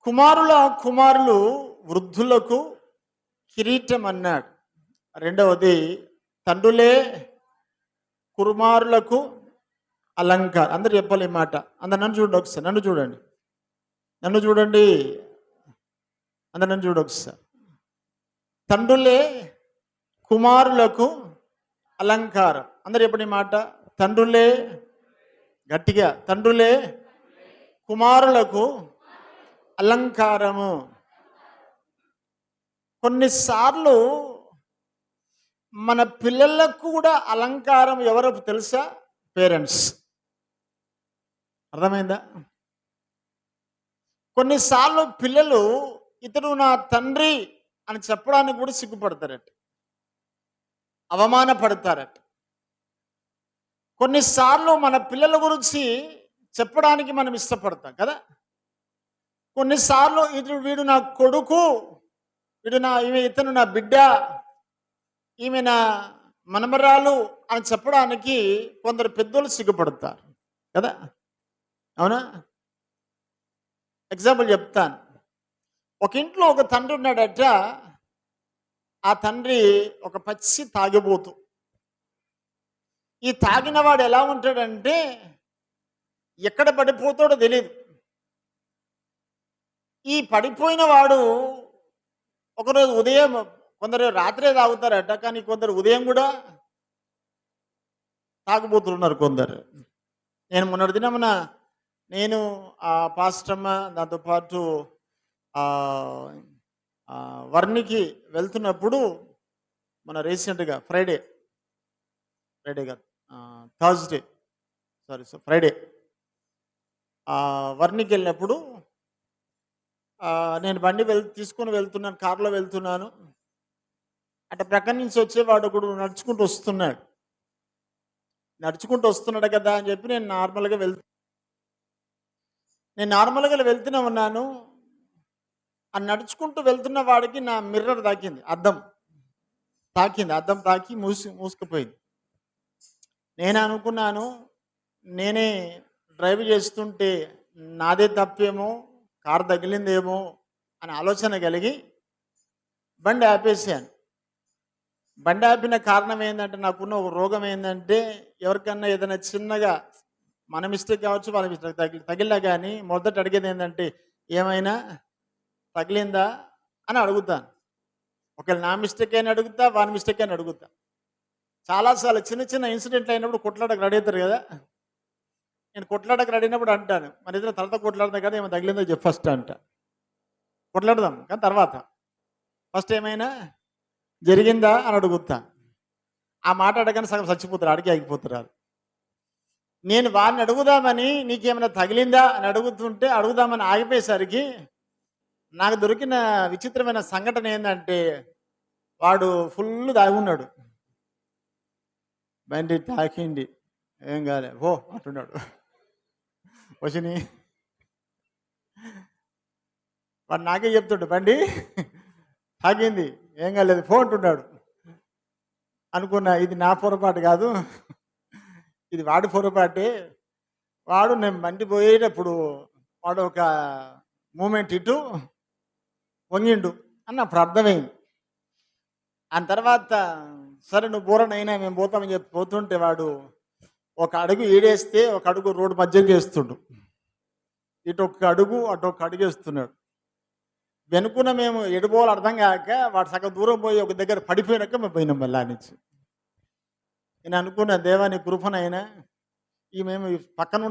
కుమారులు వృద్ధులకు కిరీటం అన్నాడు. రెండవది తండ్రులే కుమారులకు అలంకారం. అందరు చెప్పాలి ఈ మాట. అందరు నన్ను చూడండి ఒకసారి, నన్ను చూడండి, నన్ను చూడండి, అందరు నన్ను చూడండి ఒకసారి. తండ్రులే కుమారులకు అలంకారం. అందరు చెప్పండి ఈ మాట. తండ్రులే, గట్టిగా, తండ్రులే కుమారులకు అలంకారము. కొన్నిసార్లు మన పిల్లలకు కూడా అలంకారం ఎవరో తెలుసా? పేరెంట్స్. అర్థమైందా? కొన్నిసార్లు పిల్లలు ఇతడు నా తండ్రి అని చెప్పడానికి కూడా సిగ్గుపడతారట, అవమానపడతారట. కొన్నిసార్లు మన పిల్లల గురించి చెప్పడానికి మనం ఇష్టపడతాం కదా. కొన్నిసార్లు వీడు నా కొడుకు, ఇతను నా బిడ్డ, ఈమె నా మనమరాలు అని చెప్పడానికి కొందరు పెద్దోళ్ళు సిగ్గుపడతారు కదా. అవునా? ఎగ్జాంపుల్ చెప్తాను. ఒక ఇంట్లో ఒక తండ్రి ఉన్నాడట. ఆ తండ్రి ఒక పచ్చి తాగిపోతు. ఈ తాగినవాడు ఎలా ఉంటాడంటే ఎక్కడ పడిపోతాడో తెలియదు. ఈ పడిపోయిన వాడు ఒకరోజు ఉదయం, కొందరు రాత్రే తాగుతారట, కానీ కొందరు ఉదయం కూడా తాగుబోతున్నారు కొందరు. నేను మొన్నటి దినమున నేను పాస్టమ్మ దాంతోపాటు వర్ణికి వెళ్తున్నప్పుడు, మన రీసెంట్గా ఫ్రైడే కాదు, థర్స్డే, ఫ్రైడే వర్ణికి వెళ్ళినప్పుడు నేను బండి తీసుకొని వెళ్తున్నాను, కారులో వెళ్తున్నాను. అటు ప్రక్కన నుంచి వచ్చేవాడు ఒకడు నడుచుకుంటూ వస్తున్నాడు కదా అని చెప్పి నేను నార్మల్గా వెళ్తూనే ఉన్నాను. ఆ నడుచుకుంటూ వెళ్తున్న వాడికి నా మిర్రర్ తాకింది, అద్దం తాకి మూసుకుపోయింది. నేను అనుకున్నాను, నేనే డ్రైవ్ చేస్తుంటే నాదే తప్పేమో, కారు తగిలిందేమో అని ఆలోచన కలిగి బండి ఆపేసాను. బండి ఆపిన కారణం ఏంటంటే, నాకున్న ఒక రోగం ఏంటంటే, ఎవరికన్నా ఏదైనా చిన్నగా మన మిస్టేక్ కావచ్చు, వాళ్ళ మిస్టేక్ తగిలినా కానీ మొదట అడిగేది ఏంటంటే, ఏమైనా తగిలిందా అని అడుగుతాను. ఒకవేళ నా మిస్టేక్ అయినా అడుగుతా, వాని మిస్టేక్ అయినా అడుగుతా. చాలాసార్లు చిన్న ఇన్సిడెంట్లు అయినప్పుడు కొట్లాడకు రెడీ అవుతారు కదా. నేను కొట్లాడకు రెడీ అయినప్పుడు అంటాను, మన ఇద్దరు తర్వాత కొట్లాడదా కదా, ఏమైనా తగిలిందో చెప్పు ఫస్ట్ అంట. కొట్లాడదాం కానీ తర్వాత, ఫస్ట్ ఏమైనా జరిగిందా అని అడుగుతా. ఆ మాట అడగానే సగం చచ్చిపోతారు, అడిగి ఆగిపోతారు. నేను వాడిని అడుగుదామని నీకేమైనా తగిలిందా అని అడుగుదామని ఆగిపోయేసరికి నాకు దొరికిన విచిత్రమైన సంఘటన ఏంటంటే, వాడు ఫుల్ దాగున్నాడు. బండి తాకింది, ఏం కాలే, ఓ అంటున్నాడు. వచ్చిని వాడు నాకే చెప్తుండు, బండి తాకింది, ఏం కాలేదు, ఫోన్ అంటున్నాడు. అనుకున్నా, ఇది నా పొరపాటు కాదు, ఇది వాడి పొరపాటే. నేను బండి పోయేటప్పుడు వాడు ఒక మూమెంట్ ఇటు వంగిండు అని అప్పుడు అర్థమైంది. ఆ తర్వాత సరే నువ్వు బోరనైనా మేము పోతామని చెప్పి పోతుంటే, వాడు ఒక అడుగు ఈడేస్తే ఒక అడుగు రోడ్డు మధ్యకి వేస్తుండు. ఇటు ఒక అడుగు అటు ఒక అడుగు వేస్తున్నాడు. వెనుకున్న మేము ఎడుపోవాలి అర్థం కాక వాడు సగం దూరం పోయి ఒక దగ్గర పడిపోయినాక మేము పోయినాం మళ్ళా నుంచి. నేను అనుకున్న, దేవా నీ కృపనైనా ఈ మేము పక్కన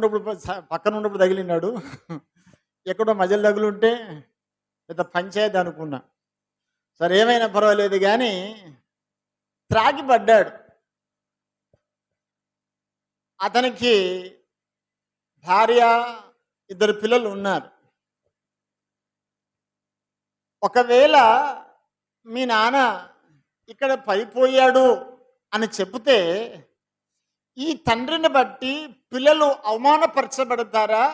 ఉన్నప్పుడు తగిలినాడు, ఎక్కడో మధ్యలో తగులుంటే పెద్ద పంచాయతీ అనుకున్నా. సరే ఏమైనా పర్వాలేదు కానీ త్రాగి పడ్డాడు. అతనికి భార్య, 2 పిల్లలు ఉన్నారు. ఒకవేళ మీ నాన్న ఇక్కడ పడిపోయాడు అని చెబితే, ఈ తండ్రిని బట్టి పిల్లలు అవమానపరచబడతారా,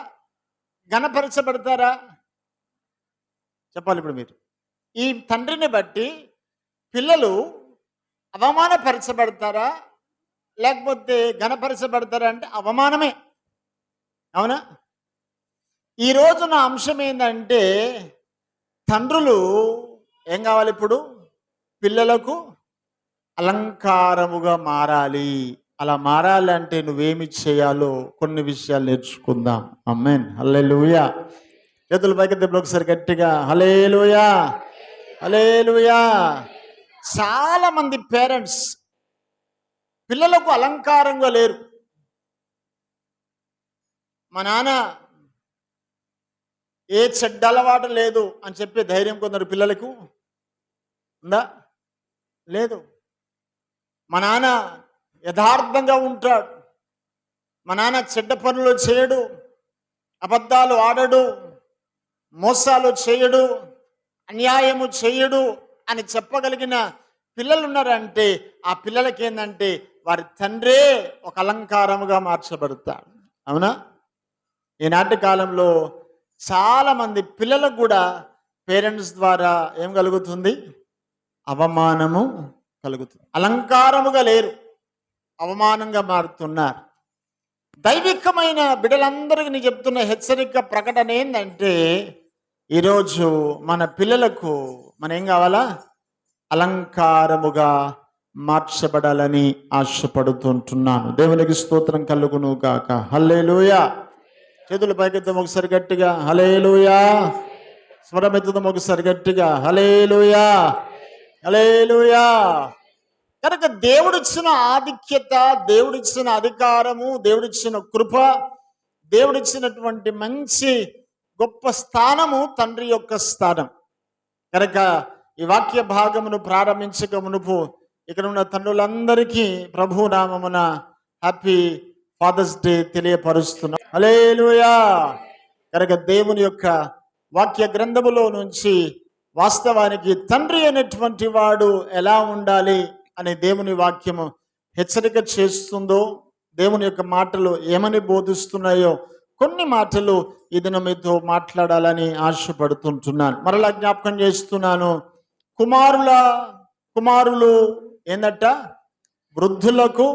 ఘనపరచబడతారా? చెప్పాలి ఇప్పుడు మీరు. ఈ తండ్రిని బట్టి పిల్లలు అవమానపరచబడతారా లేకపోతే ఘనపరచబడతారా? అంటే అవమానమే, అవునా? ఈ రోజు నా అంశం ఏంటంటే, తండ్రులు ఏం కావాలి ఇప్పుడు? పిల్లలకు అలంకారముగా మారాలి. అలా మారాలంటే నువ్వేమి చేయాలో కొన్ని విషయాలు నేర్చుకుందాం. ఆమేన్. హల్లెలూయా. చేతులు పైకి ఒకసారి గట్టిగా హల్లెలూయా, హల్లెలూయా. చాలా మంది పేరెంట్స్ పిల్లలకు అలంకారంగా లేరు. మా నాన్న ఏ చెడ్డ అలవాటు లేదు అని చెప్పే ధైర్యం కొందరు పిల్లలకు ఉందా? లేదు. మా నాన్న యథార్థంగా ఉంటాడు, మా నాన్న చెడ్డ పనులు చేయడు, అబద్ధాలు ఆడడు, మోసాలు చేయడు, అన్యాయము చేయడు అని చెప్పగలిగిన పిల్లలు ఉన్నారంటే ఆ పిల్లలకి ఏంటంటే వారి తండ్రే ఒక అలంకారముగా మార్చబడతాడు. అవునా? ఈనాటి కాలంలో చాలా మంది పిల్లలకు కూడా పేరెంట్స్ ద్వారా ఏం కలుగుతుంది? అవమానము కలుగుతుంది. అలంకారముగా లేరు, అవమానంగా మారుతున్నారు. దైవికమైన బిడ్డలందరికీ నేను చెప్తున్న హెచ్చరిక ప్రకటన ఏంటంటే, ఈరోజు మన పిల్లలకు మనం ఏం కావాలా? అలంకారముగా మార్చబడాలని ఆశపడుతుంటున్నాను. దేవునికి స్తోత్రం కలుగును గాక. హల్లెలూయా. చేతుల పైకెత్తాం ఒకసారి గట్టిగా హల్లెలూయా. స్వరమెత్తుదాం ఒకసారి గట్టిగా హల్లెలూయా, హల్లెలూయా. కనుక దేవుడిచ్చిన ఆధిక్యత, దేవుడిచ్చిన అధికారము, దేవుడిచ్చిన కృప, దేవుడిచ్చినటువంటి మంచి గొప్ప స్థానము తండ్రి యొక్క స్థానం. కనుక ఈ వాక్య భాగమును ప్రారంభించక మునుపు ఇక్కడ ఉన్న తండ్రులందరికీ ప్రభు నామమున హ్యాపీ ఫాదర్స్ డే తెలియపరుస్తున్నాం. హల్లెలూయా. కనుక దేవుని యొక్క వాక్య గ్రంథములో నుంచి వాస్తవానికి తండ్రి అనేటువంటి వాడు ఎలా ఉండాలి అనే దేవుని వాక్యము హెచ్చరిక చేస్తుందో, దేవుని యొక్క మాటలు ఏమని బోధిస్తున్నాయో కొన్ని మాటలు ఈ దినం మీతో మాట్లాడాలని ఆశపడుతుంటున్నాను. మరలా జ్ఞాపకం చేస్తున్నాను. కుమారులు ఏందట? వృద్ధులకు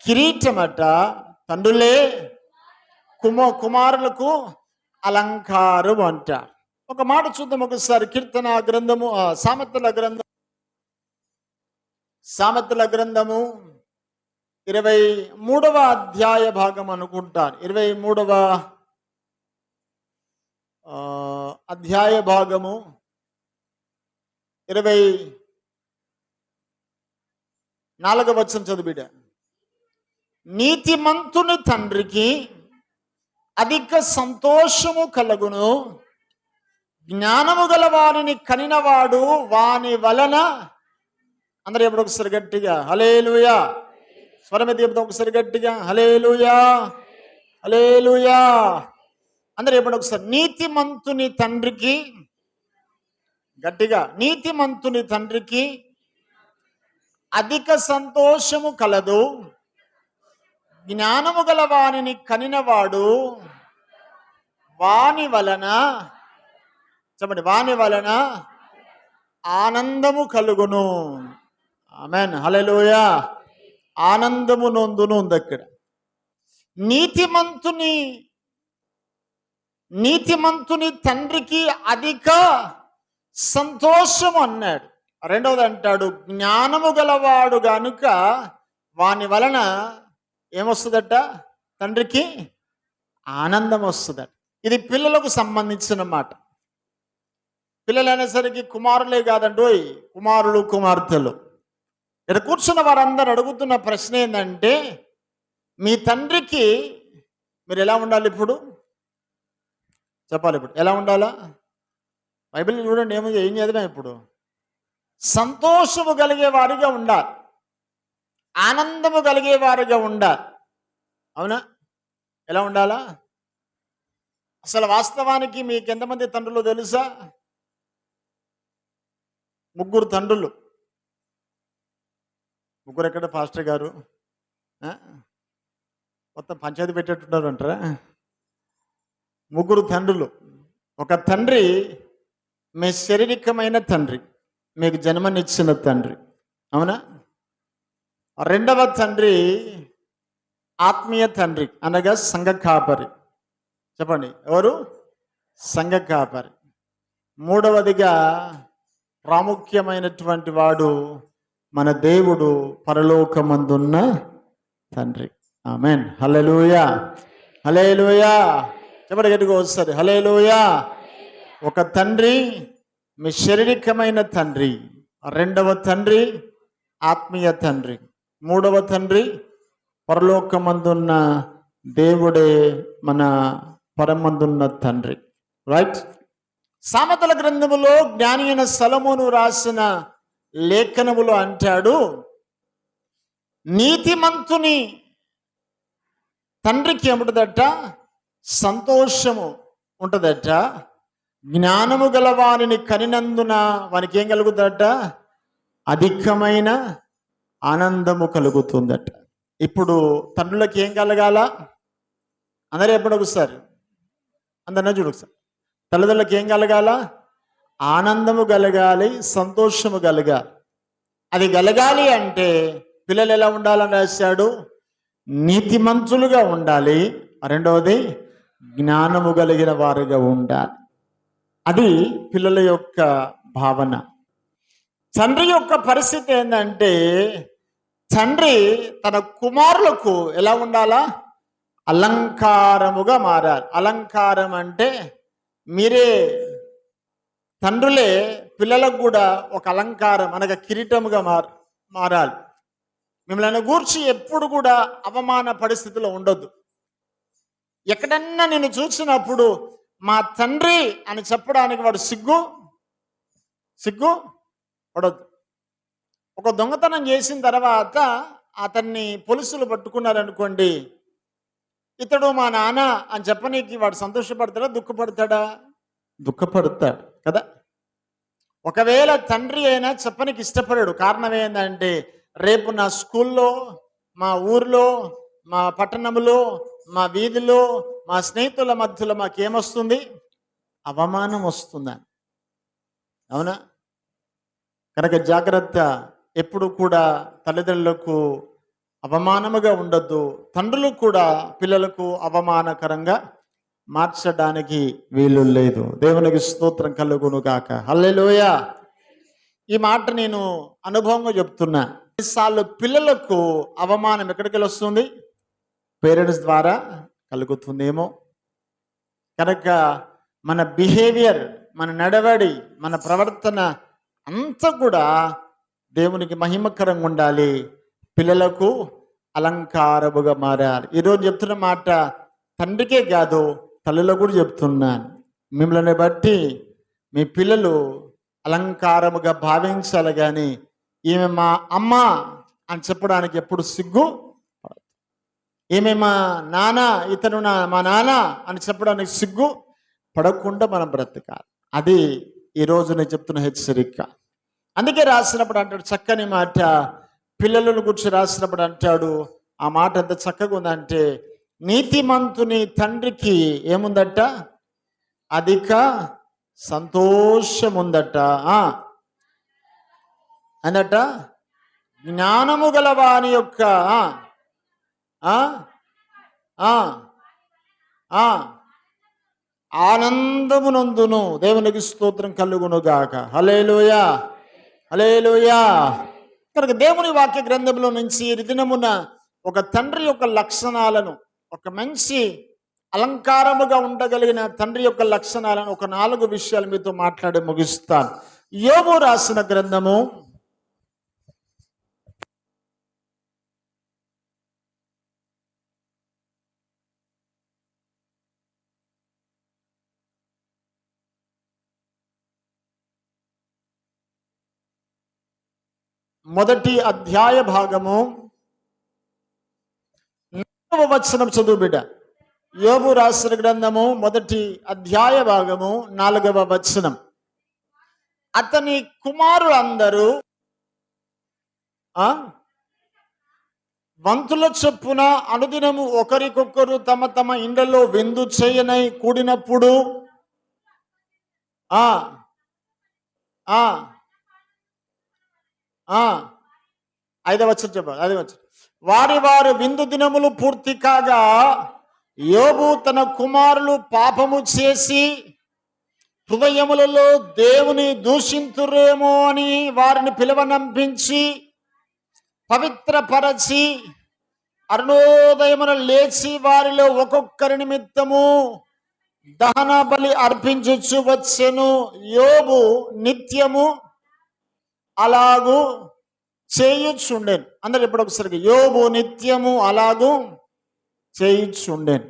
కిరీటమట, తండ్రులే కుమారులకు అలంకారం అంటారు. ఒక మాట చూద్దాం ఒకసారి. కీర్తన గ్రంథము, సామెతల గ్రంథము 23వ అధ్యాయ భాగం అనుకుంటాను. 23వ అధ్యాయ భాగము 24వ వచనం చదివిడ. నీతిమంతుని తండ్రికి అధిక సంతోషము కలుగును, జ్ఞానము గల వారిని కనినవాడు వాని వలన. అందరూ ఎప్పుడు ఒకసారి గట్టిగా హల్లెలూయా. స్వరమెత్తి చెప్తాం ఒకసారి గట్టిగా హల్లెలూయా, హల్లెలూయా. అందరూ ఎప్పుడు ఒకసారి. నీతిమంతుని తండ్రికి, గట్టిగా, నీతిమంతుని తండ్రికి అధిక సంతోషము కలదు, జ్ఞానము గల వానిని కనినవాడు వాని వలన, చెప్పండి, వాని వలన ఆనందము కలుగును. ఆమేన్. హల్లెలూయా. ఆనందము నొందును ఉంది అక్కడ. నీతిమంతుని తండ్రికి అధిక సంతోషం అన్నాడు. రెండవది అంటాడు, జ్ఞానము గలవాడు గనుక వాని వలన ఏమొస్తుందట? తండ్రికి ఆనందం వస్తుందట. ఇది పిల్లలకు సంబంధించిన మాట. పిల్లలు అనేసరికి కుమారులే కాదండోయ్, కుమారులు కుమార్తెలు. ఇక్కడ కూర్చున్న వారందరూ అడుగుతున్న ప్రశ్న ఏంటంటే, మీ తండ్రికి మీరు ఎలా ఉండాలి? ఇప్పుడు చెప్పాలి. ఇప్పుడు ఎలా ఉండాలా? బైబిల్ చూడండి, ఏం చదివాం ఇప్పుడు? సంతోషము కలిగే వారిగా ఉండాలి, ఆనందము కలిగే వారిగా ఉండాలి. అవునా? ఎలా ఉండాలా? అసలు వాస్తవానికి మీకు ఎంతమంది తండ్రులు తెలుసా? 3 తండ్రులు. 3 ఎక్కడ పాస్టర్ గారు? మొత్తం పంచాయతీ పెట్టేట్టున్నారు అంటారా? 3 తండ్రులు. ఒక తండ్రి మీ శారీరకమైన తండ్రి, మీకు జన్మనిచ్చిన తండ్రి. అవునా? రెండవ తండ్రి ఆత్మీయ తండ్రి, అనగా సంఘ కాపరి. చెప్పండి, ఎవరు? సంఘ కాపరి. మూడవదిగా ప్రాముఖ్యమైనటువంటి వాడు మన దేవుడు, పరలోకమందున్న తండ్రి. ఆమేన్. హల్లెలూయా, హల్లెలూయా. చెప్పండి గట్టిగా వస్తుంది, హల్లెలూయా. ఒక తండ్రి మీ శారీరకమైన తండ్రి, రెండవ తండ్రి ఆత్మీయ తండ్రి, మూడవ తండ్రి పరలోకమందున్న దేవుడే, మన పరమందున్న తండ్రి. రైట్. సామెతల గ్రంథములో జ్ఞాని అయిన సొలొమోను రాసిన లేఖనములో అంటాడు, నీతిమంతుని తండ్రికి ఏముంటుందట? సంతోషము ఉంటుందట. జ్ఞానము గల వారిని కనినందున వానికి ఏం కలుగుతుందట? అధికమైన ఆనందము కలుగుతుందట. ఇప్పుడు తండ్రులకి ఏం కలగాల? అందరూ ఎప్పుడు ఒకసారి అందరినీ చూడొకసారి. తల్లిదండ్రులకి ఏం కలగాల? ఆనందము కలగాలి, సంతోషము కలగాలి. అది కలగాలి అంటే పిల్లలు ఎలా ఉండాలని రాశాడు? నీతిమంతులుగా ఉండాలి. రెండవది జ్ఞానము కలిగిన వారుగా ఉండాలి. అది పిల్లల యొక్క భావన. తండ్రి యొక్క పరిస్థితి ఏంటంటే, తండ్రి తన కుమారులకు ఎలా ఉండాలా? అలంకారముగా మారాలి. అలంకారం అంటే మీరే తండ్రులే పిల్లలకు కూడా ఒక అలంకారం, అనగా కిరీటముగా మారాలి. మిమ్మల్ని గూర్చి ఎప్పుడు కూడా అవమాన పరిస్థితిలో ఉండొద్దు. ఎక్కడన్నా నేను చూసినప్పుడు మా తండ్రి అని చెప్పడానికి వాడు సిగ్గు పడొద్దు. ఒక దొంగతనం చేసిన తర్వాత అతన్ని పోలీసులు పట్టుకున్నారనుకోండి, ఇతడు మా నాన్న అని చెప్పనీకి వాడు సంతోషపడతాడా, దుఃఖపడతాడా? దుఃఖపడతాడు కదా. ఒకవేళ తండ్రి అయినా చెప్పనికి ఇష్టపడాడు. కారణం ఏంటంటే, రేపు నా స్కూల్లో, మా ఊర్లో, మా పట్టణంలో, మా వీధిలో, మా స్నేహితుల మధ్యలో మాకేమొస్తుంది? అవమానం వస్తుందని. అవునా? కనుక జాగ్రత్త. ఎప్పుడు కూడా తల్లిదండ్రులకు అవమానముగా ఉండొద్దు. తండ్రులు కూడా పిల్లలకు అవమానకరంగా మార్చడానికి వీలు లేదు. దేవునికి స్తోత్రం కలుగును గాక. హల్లెలూయా. ఈ మాట నేను అనుభవంగా చెప్తున్నా. కొన్నిసార్లు పిల్లలకు అవమానం ఎక్కడికి వస్తుంది? పేరెంట్స్ ద్వారా కలుగుతుందేమో. కనుక మన బిహేవియర్, మన నడవడి, మన ప్రవర్తన అంతా కూడా దేవునికి మహిమకరంగా ఉండాలి. పిల్లలకు అలంకారముగా మారాలి. ఈరోజు చెప్తున్న మాట తండ్రికే కాదు, తల్లిలో కూడా చెప్తున్నాను. మిమ్మల్ని బట్టి మీ పిల్లలు అలంకారముగా భావించాలి. కానీ ఈమె మా అమ్మ అని చెప్పడానికి ఎప్పుడు సిగ్గు, ఈమె మా నాన్న, ఇతను మా నాన్న అని చెప్పడానికి సిగ్గు పడకుండా మనం బ్రతకాలి. అది ఈరోజు నేను చెప్తున్న హెచ్చరిక. అందుకే రాసినప్పుడు అంటాడు చక్కని మాట, పిల్లలను గురించి రాసినప్పుడు అంటాడు, ఆ మాట ఎంత చక్కగా ఉందంటే, నీతిమంతుని తండ్రికి ఏముందట? అధిక సంతోషం ఉందట. అందట జ్ఞానము గల వాని యొక్క ఆనందమునందును. దేవునికి స్తోత్రం కలుగును గాక. హల్లెలూయా, హల్లెలూయా. కనుక దేవుని వాక్య గ్రంథంలో నుంచి ఈ దినమున ఒక తండ్రి యొక్క లక్షణాలను, ఒక మంచి అలంకారముగా ఉండగలిగిన తండ్రి యొక్క లక్షణాలను ఒక 4 విషయాలు మీతో మాట్లాడి ముగిస్తాను. యోబు రాసిన గ్రంథము 1వ అధ్యాయ భాగము 4వ వచనం చదువు బిడ్డ. యోబు రాసిన గ్రంథము 1వ అధ్యాయ భాగము 4వ వచనం. అతని కుమారులందరూ వంతుల చొప్పున అనుదినము ఒకరికొకరు తమ తమ ఇండ్లలో విందు చేయనై కూడినప్పుడు 5వ వచనం చెప్పాలి. 5వ వచనం. వారి విందు దినములు పూర్తి కాగా యోబు తన కుమారులు పాపము చేసి హృదయములలో దేవుని దూషింతురేమో అని వారిని పిలువనంపించి పవిత్రపరచి అరుణోదయమున లేచి వారిలో ఒక్కొక్కరి నిమిత్తము దహన బలి అర్పించుచు వచ్చెను. యోబు నిత్యము అలాగూ చేయుచుండెను. అందరు ఇప్పుడు ఒకసారి యోబు నిత్యము అలాగూ చేయుచుండెను.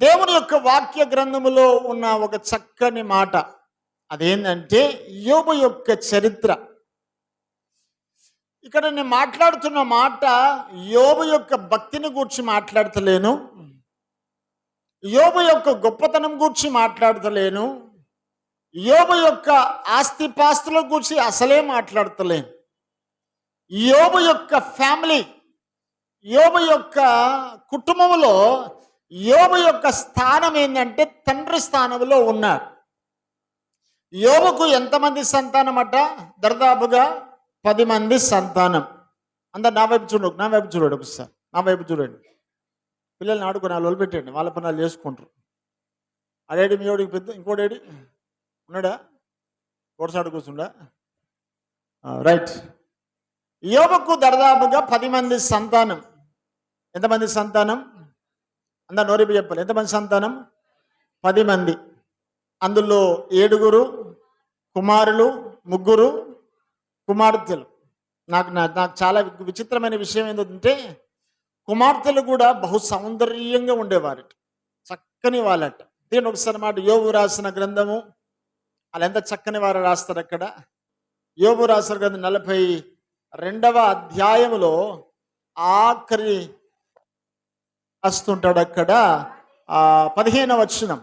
దేవుని యొక్క వాక్య గ్రంథములో ఉన్న ఒక చక్కని మాట అదేంటంటే యోబు యొక్క చరిత్ర. ఇక్కడ నేను మాట్లాడుతున్న మాట యోబు యొక్క భక్తిని గూర్చి మాట్లాడతలేను, యోబు యొక్క గొప్పతనం గూర్చి మాట్లాడతలేను, యోబు యొక్క ఆస్తిపాస్తుల గురించి అసలే మాట్లాడతలేను. యోబు యొక్క ఫ్యామిలీ, యోబు యొక్క కుటుంబంలో యోబు యొక్క స్థానం ఏంటంటే తండ్రి స్థానంలో ఉన్నాడు. యోబుకు ఎంతమంది సంతానం అట? దర్దాపుగా 10 మంది సంతానం. అందరు నా వైపు చూడండి ఒకసారి, నా వైపు చూడండి. పిల్లల్ని ఆడుకొని వాళ్ళు వదిలిపెట్టండి, వాళ్ళ పనులు చేసుకుంటారు. అడేడి మీ ఓడికి పెద్ద ఇంకోడేడి ఉన్నాడా? కోర్సాడు కూర్చుండా? రైట్. యోబుకు దర్దాపుగా 10 మంది సంతానం. ఎంతమంది సంతానం? అందరు నోరిపి చెప్పాలి. ఎంతమంది సంతానం? 10 మంది. అందులో 7 కుమారులు, 3 కుమార్తెలు. నాకు చాలా విచిత్రమైన విషయం ఏంటంటే కుమార్తెలు కూడా బహు సౌందర్యంగా ఉండేవారట, చక్కని వాళ్ళట. దీని ఒకసారి మాట యోబు రాసిన గ్రంథము, వాళ్ళు ఎంత చక్కని వారు రాస్తారు అక్కడ. యోబు రాసిన గ్రంథం 42వ అధ్యాయములో ఆఖరి వస్తుంటాడు అక్కడ 15వ వచనం.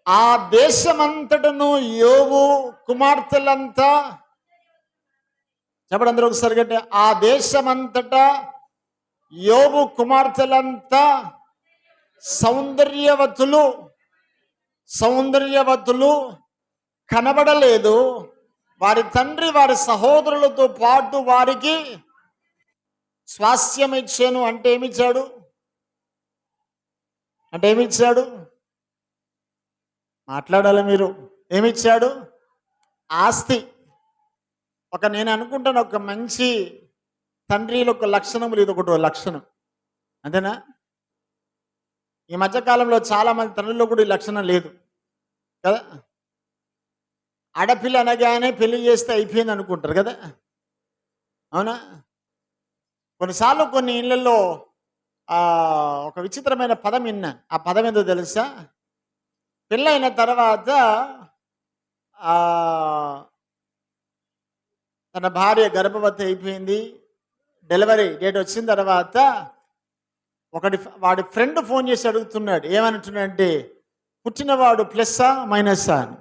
ఆ దేశమంతటను యోబు కుమార్తెలంతా, చెప్పండి అందరూ ఒకసారి గట్టి, ఆ దేశమంతటా యోబు కుమార్తెలంతా సౌందర్యవతులు కనబడలేదు. వారి తండ్రి వారి సహోదరులతో పాటు వారికి స్వాస్థ్యం ఇచ్చాను. అంటే ఏమిచ్చాడు? మాట్లాడాలి మీరు. ఏమిచ్చాడు? ఆస్తి. నేను అనుకుంటాను ఒక మంచి తండ్రిలో ఒక లక్షణం, ఇది ఒకటి లక్షణం, అంతేనా? ఈ మధ్యకాలంలో చాలా మంది తండ్రుల్లో కూడా ఈ లక్షణం లేదు కదా. ఆడపిల్ల అనగానే పెళ్లి చేస్తే అయిపోయింది అనుకుంటారు కదా, అవునా? కొన్నిసార్లు కొన్ని ఇళ్లలో ఒక విచిత్రమైన పదం విన్నా. ఆ పదం ఏందో తెలుసా? పెళ్ళైన తర్వాత తన భార్య గర్భవతి అయిపోయింది, డెలివరీ డేట్ వచ్చిన తర్వాత వాడి ఫ్రెండ్ ఫోన్ చేసి అడుగుతున్నాడు. ఏమంటున్నాడంటే, పుట్టినవాడు ప్లస్సా మైనస్సా అని.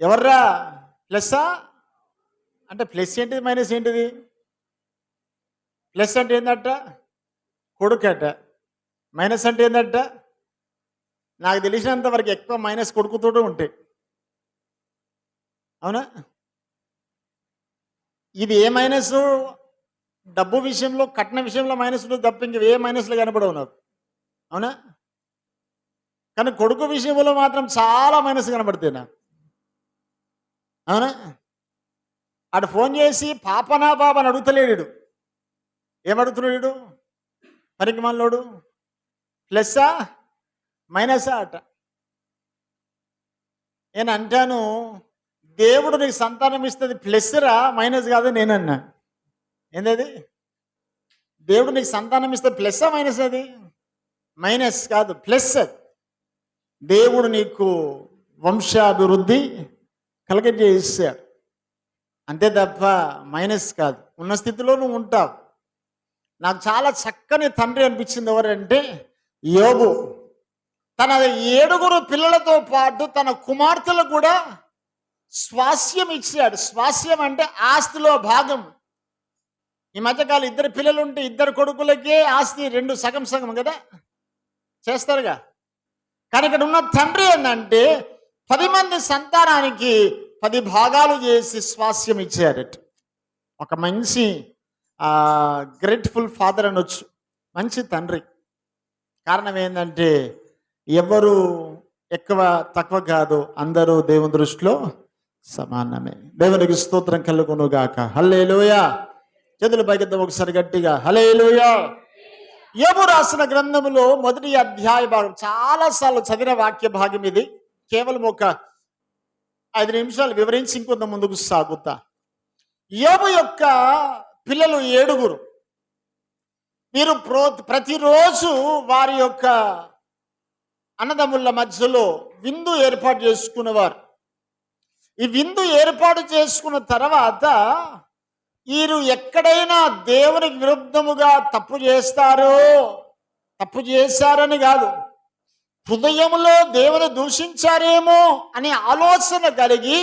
ఎవర్రా ప్లస్సా అంటే ప్లస్ ఏంటిది, మైనస్ ఏంటిది? ప్లస్ అంటే ఏందట? కొడుకట. మైనస్ అంటే ఏందట? నాకు తెలిసినంత వరకు ఎక్కువ మైనస్ కొడుకుతోనే ఉంటాయి, అవునా? ఇది ఏ మైనస్? డబ్బు విషయంలో, కట్న విషయంలో మైనస్ తప్ప ఇంక ఏ మైనస్లు కనపడవు నాకు, అవునా? కానీ కొడుకు విషయంలో మాత్రం చాలా మైనస్ కనబడతాయి నాకు, అవునా? ఆడు ఫోన్ చేసి పాపనా బాబా అని అడుగుతలేడు. ఏమడుగుతున్నాడు? పనికి మనలోడు ప్లస్సా మైనసా అట. నేను అంటాను, దేవుడు నీకు సంతానం ఇస్తుంది ప్లస్రా మైనస్ కాదు నేనన్నా. ఏంటది? దేవుడు నీకు సంతానం ఇస్తే ప్లస్సా మైనస్? అది మైనస్ కాదు, ప్లస్. దేవుడు నీకు వంశాభివృద్ధి కలిగజేసాడు, అంతే తప్ప మైనస్ కాదు. ఉన్న స్థితిలో నువ్వు ఉంటావు. నాకు చాలా చక్కని తండ్రి అనిపించింది ఎవరంటే యోబు. తన 7 పిల్లలతో పాటు తన కుమార్తెలకు కూడా స్వాస్యం ఇచ్చాడు. స్వాస్యం అంటే ఆస్తిలో భాగం. ఈ మధ్యకాలం 2 పిల్లలు ఉంటే 2 కొడుకులకే ఆస్తి 2 సగం సగం కదా చేస్తారుగా. కానీ ఇక్కడ ఉన్న తండ్రి ఏంటంటే 10 మంది సంతానానికి 10 భాగాలు చేసి స్వాస్యం ఇచ్చారట. ఒక మంచి గ్రేట్ఫుల్ ఫాదర్ అనొచ్చు. మంచి తండ్రి. కారణం ఏంటంటే ఎవరు ఎక్కువ తక్కువ కాదు, అందరూ దేవుని దృష్టిలో సమానమే. దేవునికి స్తోత్రం కలుగును గాక. హల్లెలూయా. చేతులు పైకెత్తాం ఒకసారి గట్టిగా, హల్లెలూయా. యోబు రాసిన గ్రంథములో మొదటి అధ్యాయ భాగం, చాలాసార్లు చదివిన వాక్య భాగం ఇది. కేవలం ఒక 5 నిమిషాలు వివరించి ఇంకొంత ముందుకు సాగుతా. యోబు యొక్క పిల్లలు 7. వీరు ప్రతిరోజు వారి యొక్క అన్నదమ్ముల మధ్యలో విందు ఏర్పాటు చేసుకునేవారు. ఈ విందు ఏర్పాటు చేసుకున్న తర్వాత వీరు ఎక్కడైనా దేవునికి విరుద్ధముగా తప్పు చేశారని కాదు, హృదయంలో దేవుని దూషించారేమో అనే ఆలోచన కలిగి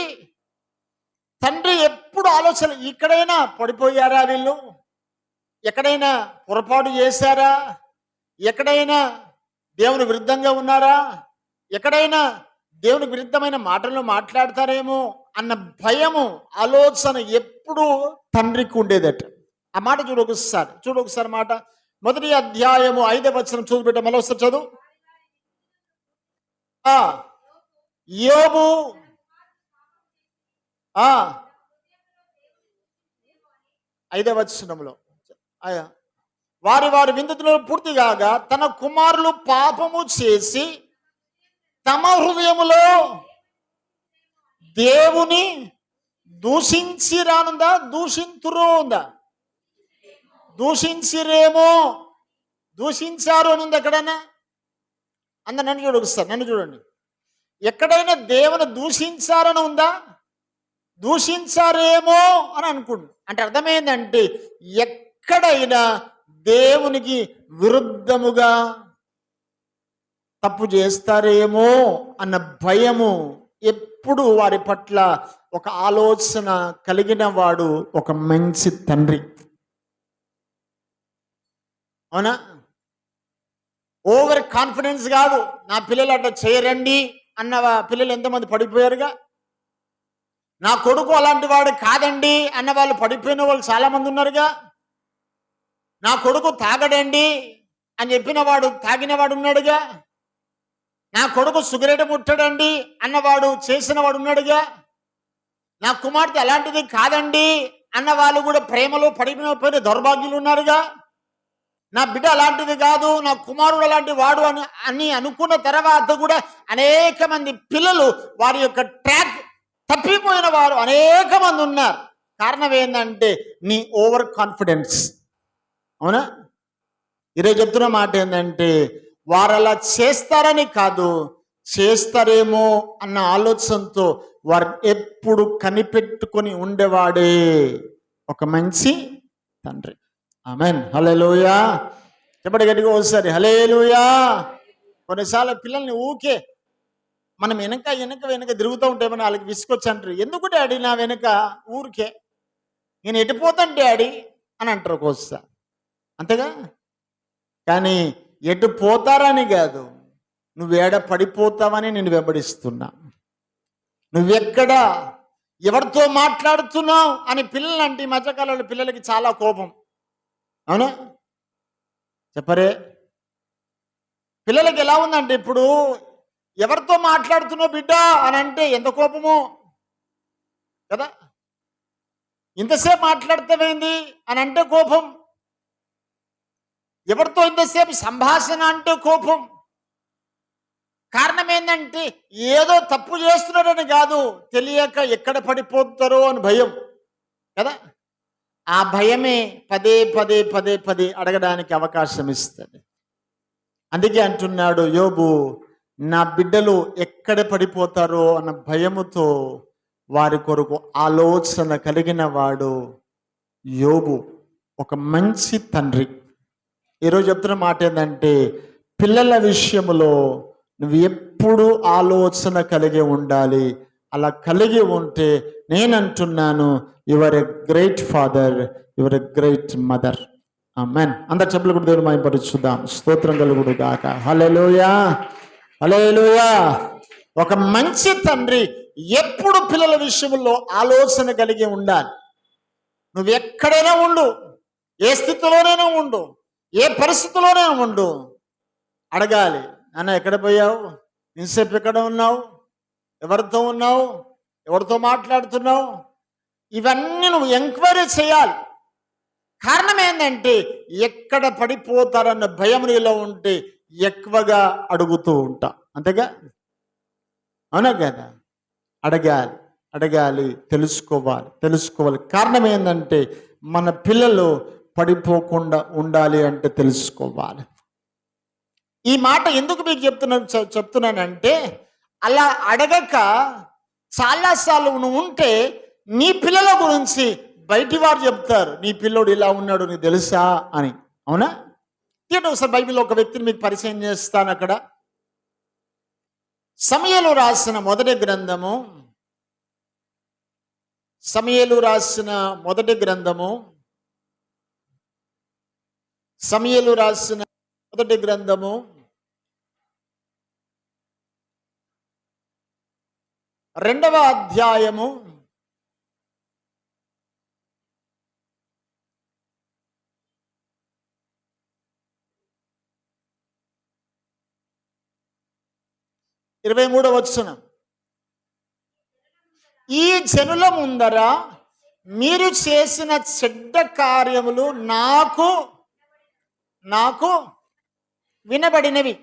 తండ్రి ఎప్పుడు ఆలోచన, ఇక్కడైనా పడిపోయారా వీళ్ళు, ఎక్కడైనా పొరపాటు చేశారా, ఎక్కడైనా దేవుని విరుద్ధంగా ఉన్నారా, ఎక్కడైనా దేవునికి విరుద్ధమైన మాటలు మాట్లాడతారేమో అన్న భయము, ఆలోచన ఎప్పుడు తండ్రికి ఉండేదట. ఆ మాట చూడు ఒకసారి మాట. మొదటి అధ్యాయము 5వ వచనం చూపెట్ట, మళ్ళీ ఒకసారి చదువు. యోబు 5వ వచనంలో వారి విందులో పూర్తి కాగా తన కుమారులు పాపము చేసి తమ హృదయములో దేవుని దూషించిరానుందా, దూషింతురు ఉందా, దూషించిరేమో, దూషించారు అని ఉంది ఎక్కడైనా? నన్ను చూడు ఒకసారి, నన్ను చూడండి. ఎక్కడైనా దేవుని దూషించారని ఉందా? దూషించారేమో అని అనుకుంటు అంటే అర్థమైందంటే ఎక్కడైనా దేవునికి విరుద్ధముగా తప్పు చేస్తారేమో అన్న భయము ఎప్పుడు వారి పట్ల ఒక ఆలోచన కలిగిన వాడు ఒక మంచి తండ్రి. అవునా? ఓవర్ కాన్ఫిడెన్స్ కాదు, నా పిల్లలు అట్లా చేయరండి అన్న పిల్లలు ఎంతమంది పడిపోయారుగా. నా కొడుకు అలాంటి వాడు కాదండి అన్న వాళ్ళు పడిపోయిన వాళ్ళు చాలామంది ఉన్నారుగా. నా కొడుకు తాగడండి అని చెప్పినవాడు తాగినవాడు ఉన్నాడుగా. నా కొడుకు సిగరెట్ ముట్టడండి అన్నవాడు చేసినవాడు ఉన్నాడుగా. నా కుమార్తె అలాంటిది కాదండి అన్న వాళ్ళు కూడా ప్రేమలో పడిపోయిన దౌర్భాగ్యులు ఉన్నారుగా. నా బిడ్డ అలాంటిది కాదు, నా కుమారుడు అలాంటి వాడు అని అనుకున్న తర్వాత కూడా అనేక మంది పిల్లలు వారి యొక్క ట్రాక్ తప్పిపోయిన వారు అనేక మంది ఉన్నారు. కారణం ఏంటంటే నీ ఓవర్ కాన్ఫిడెన్స్. అవునా? ఈరోజు చెప్తున్న మాట ఏంటంటే వారు అలా చేస్తారని కాదు, చేస్తారేమో అన్న ఆలోచనతో వారు ఎప్పుడు కనిపెట్టుకొని ఉండేవాడే ఒక మంచి తండ్రి. ఆమేన్. హల్లెలూయా. చెప్పండి గట్టిగా ఒకసారి, హల్లెలూయా. కొన్నిసార్లు పిల్లల్ని ఊకే మనం వెనక తిరుగుతూ ఉంటే మన వాళ్ళకి విసుకొచ్చి అంటారు, ఎందుకు డాడీ నా వెనక ఊరికే, నేను ఎటుపోతాను డాడీ అని అంటారు ఒక్కోసారి. అంతేగా? కానీ ఎటు పోతారని కాదు, నువ్వేడ పడిపోతావని నేను వెంబడిస్తున్నా. నువ్వెక్కడ ఎవరితో మాట్లాడుతున్నావు అని పిల్లలు అంటే ఈ మధ్యకాలంలో పిల్లలకి చాలా కోపం. అవునా? చెప్పరే, పిల్లలకి ఎలా ఉందంటే ఇప్పుడు ఎవరితో మాట్లాడుతున్నావు బిడ్డ అని అంటే ఎంత కోపమో కదా. ఇంతసేపు మాట్లాడతావేంది అని అంటే కోపం. ఎవరితో ఇంతసేపు సంభాషణ అంటే కోపం. కారణం ఏంటంటే ఏదో తప్పు చేస్తున్నారని కాదు, తెలియక ఎక్కడ పడిపోతారో అని భయం కదా. ఆ భయమే పదే పదే పదే పదే అడగడానికి అవకాశం ఇస్తుంది. అందుకే అంటున్నాడు యోబు, నా బిడ్డలు ఎక్కడ పడిపోతారో అన్న భయముతో వారి కొరకు ఆలోచన కలిగిన వాడు యోబు, ఒక మంచి తండ్రి. ఈరోజు చెప్తున్న మాట ఏంటంటే పిల్లల విషయంలో నువ్వు ఎప్పుడు ఆలోచన కలిగి ఉండాలి. అలా కలిగి ఉంటే నేనంటున్నాను, you're a great father, you're a great mother. Amen. అందరు చెప్పులు కూడా దేవుని మహిమపరుచుదాం. స్తోత్రం కలుగును గాక. హల్లెలూయా, హల్లెలూయా. ఒక మంచి తండ్రి ఎప్పుడు పిల్లల విషయంలో ఆలోచన కలిగి ఉండాలి. నువ్వు ఎక్కడైనా ఉండు, ఏ స్థితిలోనైనా ఉండు, ఏ పరిస్థితిలోనే ఉండు, అడగాలి. నాన్న ఎక్కడ పోయావు, ఇంతసేపు ఎక్కడ ఉన్నావు, ఎవరితో ఉన్నావు, ఎవరితో మాట్లాడుతున్నావు, ఇవన్నీ నువ్వు ఎంక్వైరీ చేయాలి. కారణం ఏంటంటే ఎక్కడ పడిపోతారన్న భయం నీలో ఉంటే ఎక్కువగా అడుగుతూ ఉంటా. అంతేగా, అవునా కదా? అడగాలి, తెలుసుకోవాలి. కారణం ఏంటంటే మన పిల్లలు పడిపోకుండా ఉండాలి అంటే తెలుసుకోవాలి. ఈ మాట ఎందుకు మీకు చెప్తున్నానంటే అలా అడగక చాలాసార్లు నువ్వు ఉంటే నీ పిల్లల గురించి బయటి వారు చెప్తారు, నీ పిల్లోడు ఇలా ఉన్నాడు నీకు తెలుసా అని. అవునా? ఒకసారి బైబిల్లో ఒక వ్యక్తిని మీకు పరిచయం చేస్తాను. అక్కడ సమూయేలు రాసిన మొదటి గ్రంథము, సమూయేలు రాసిన 2వ అధ్యాయము 23వ వచనం. ఈ జనుల ముందర మీరు చేసిన చెడ్డ కార్యములు నాకు వినబడినవి.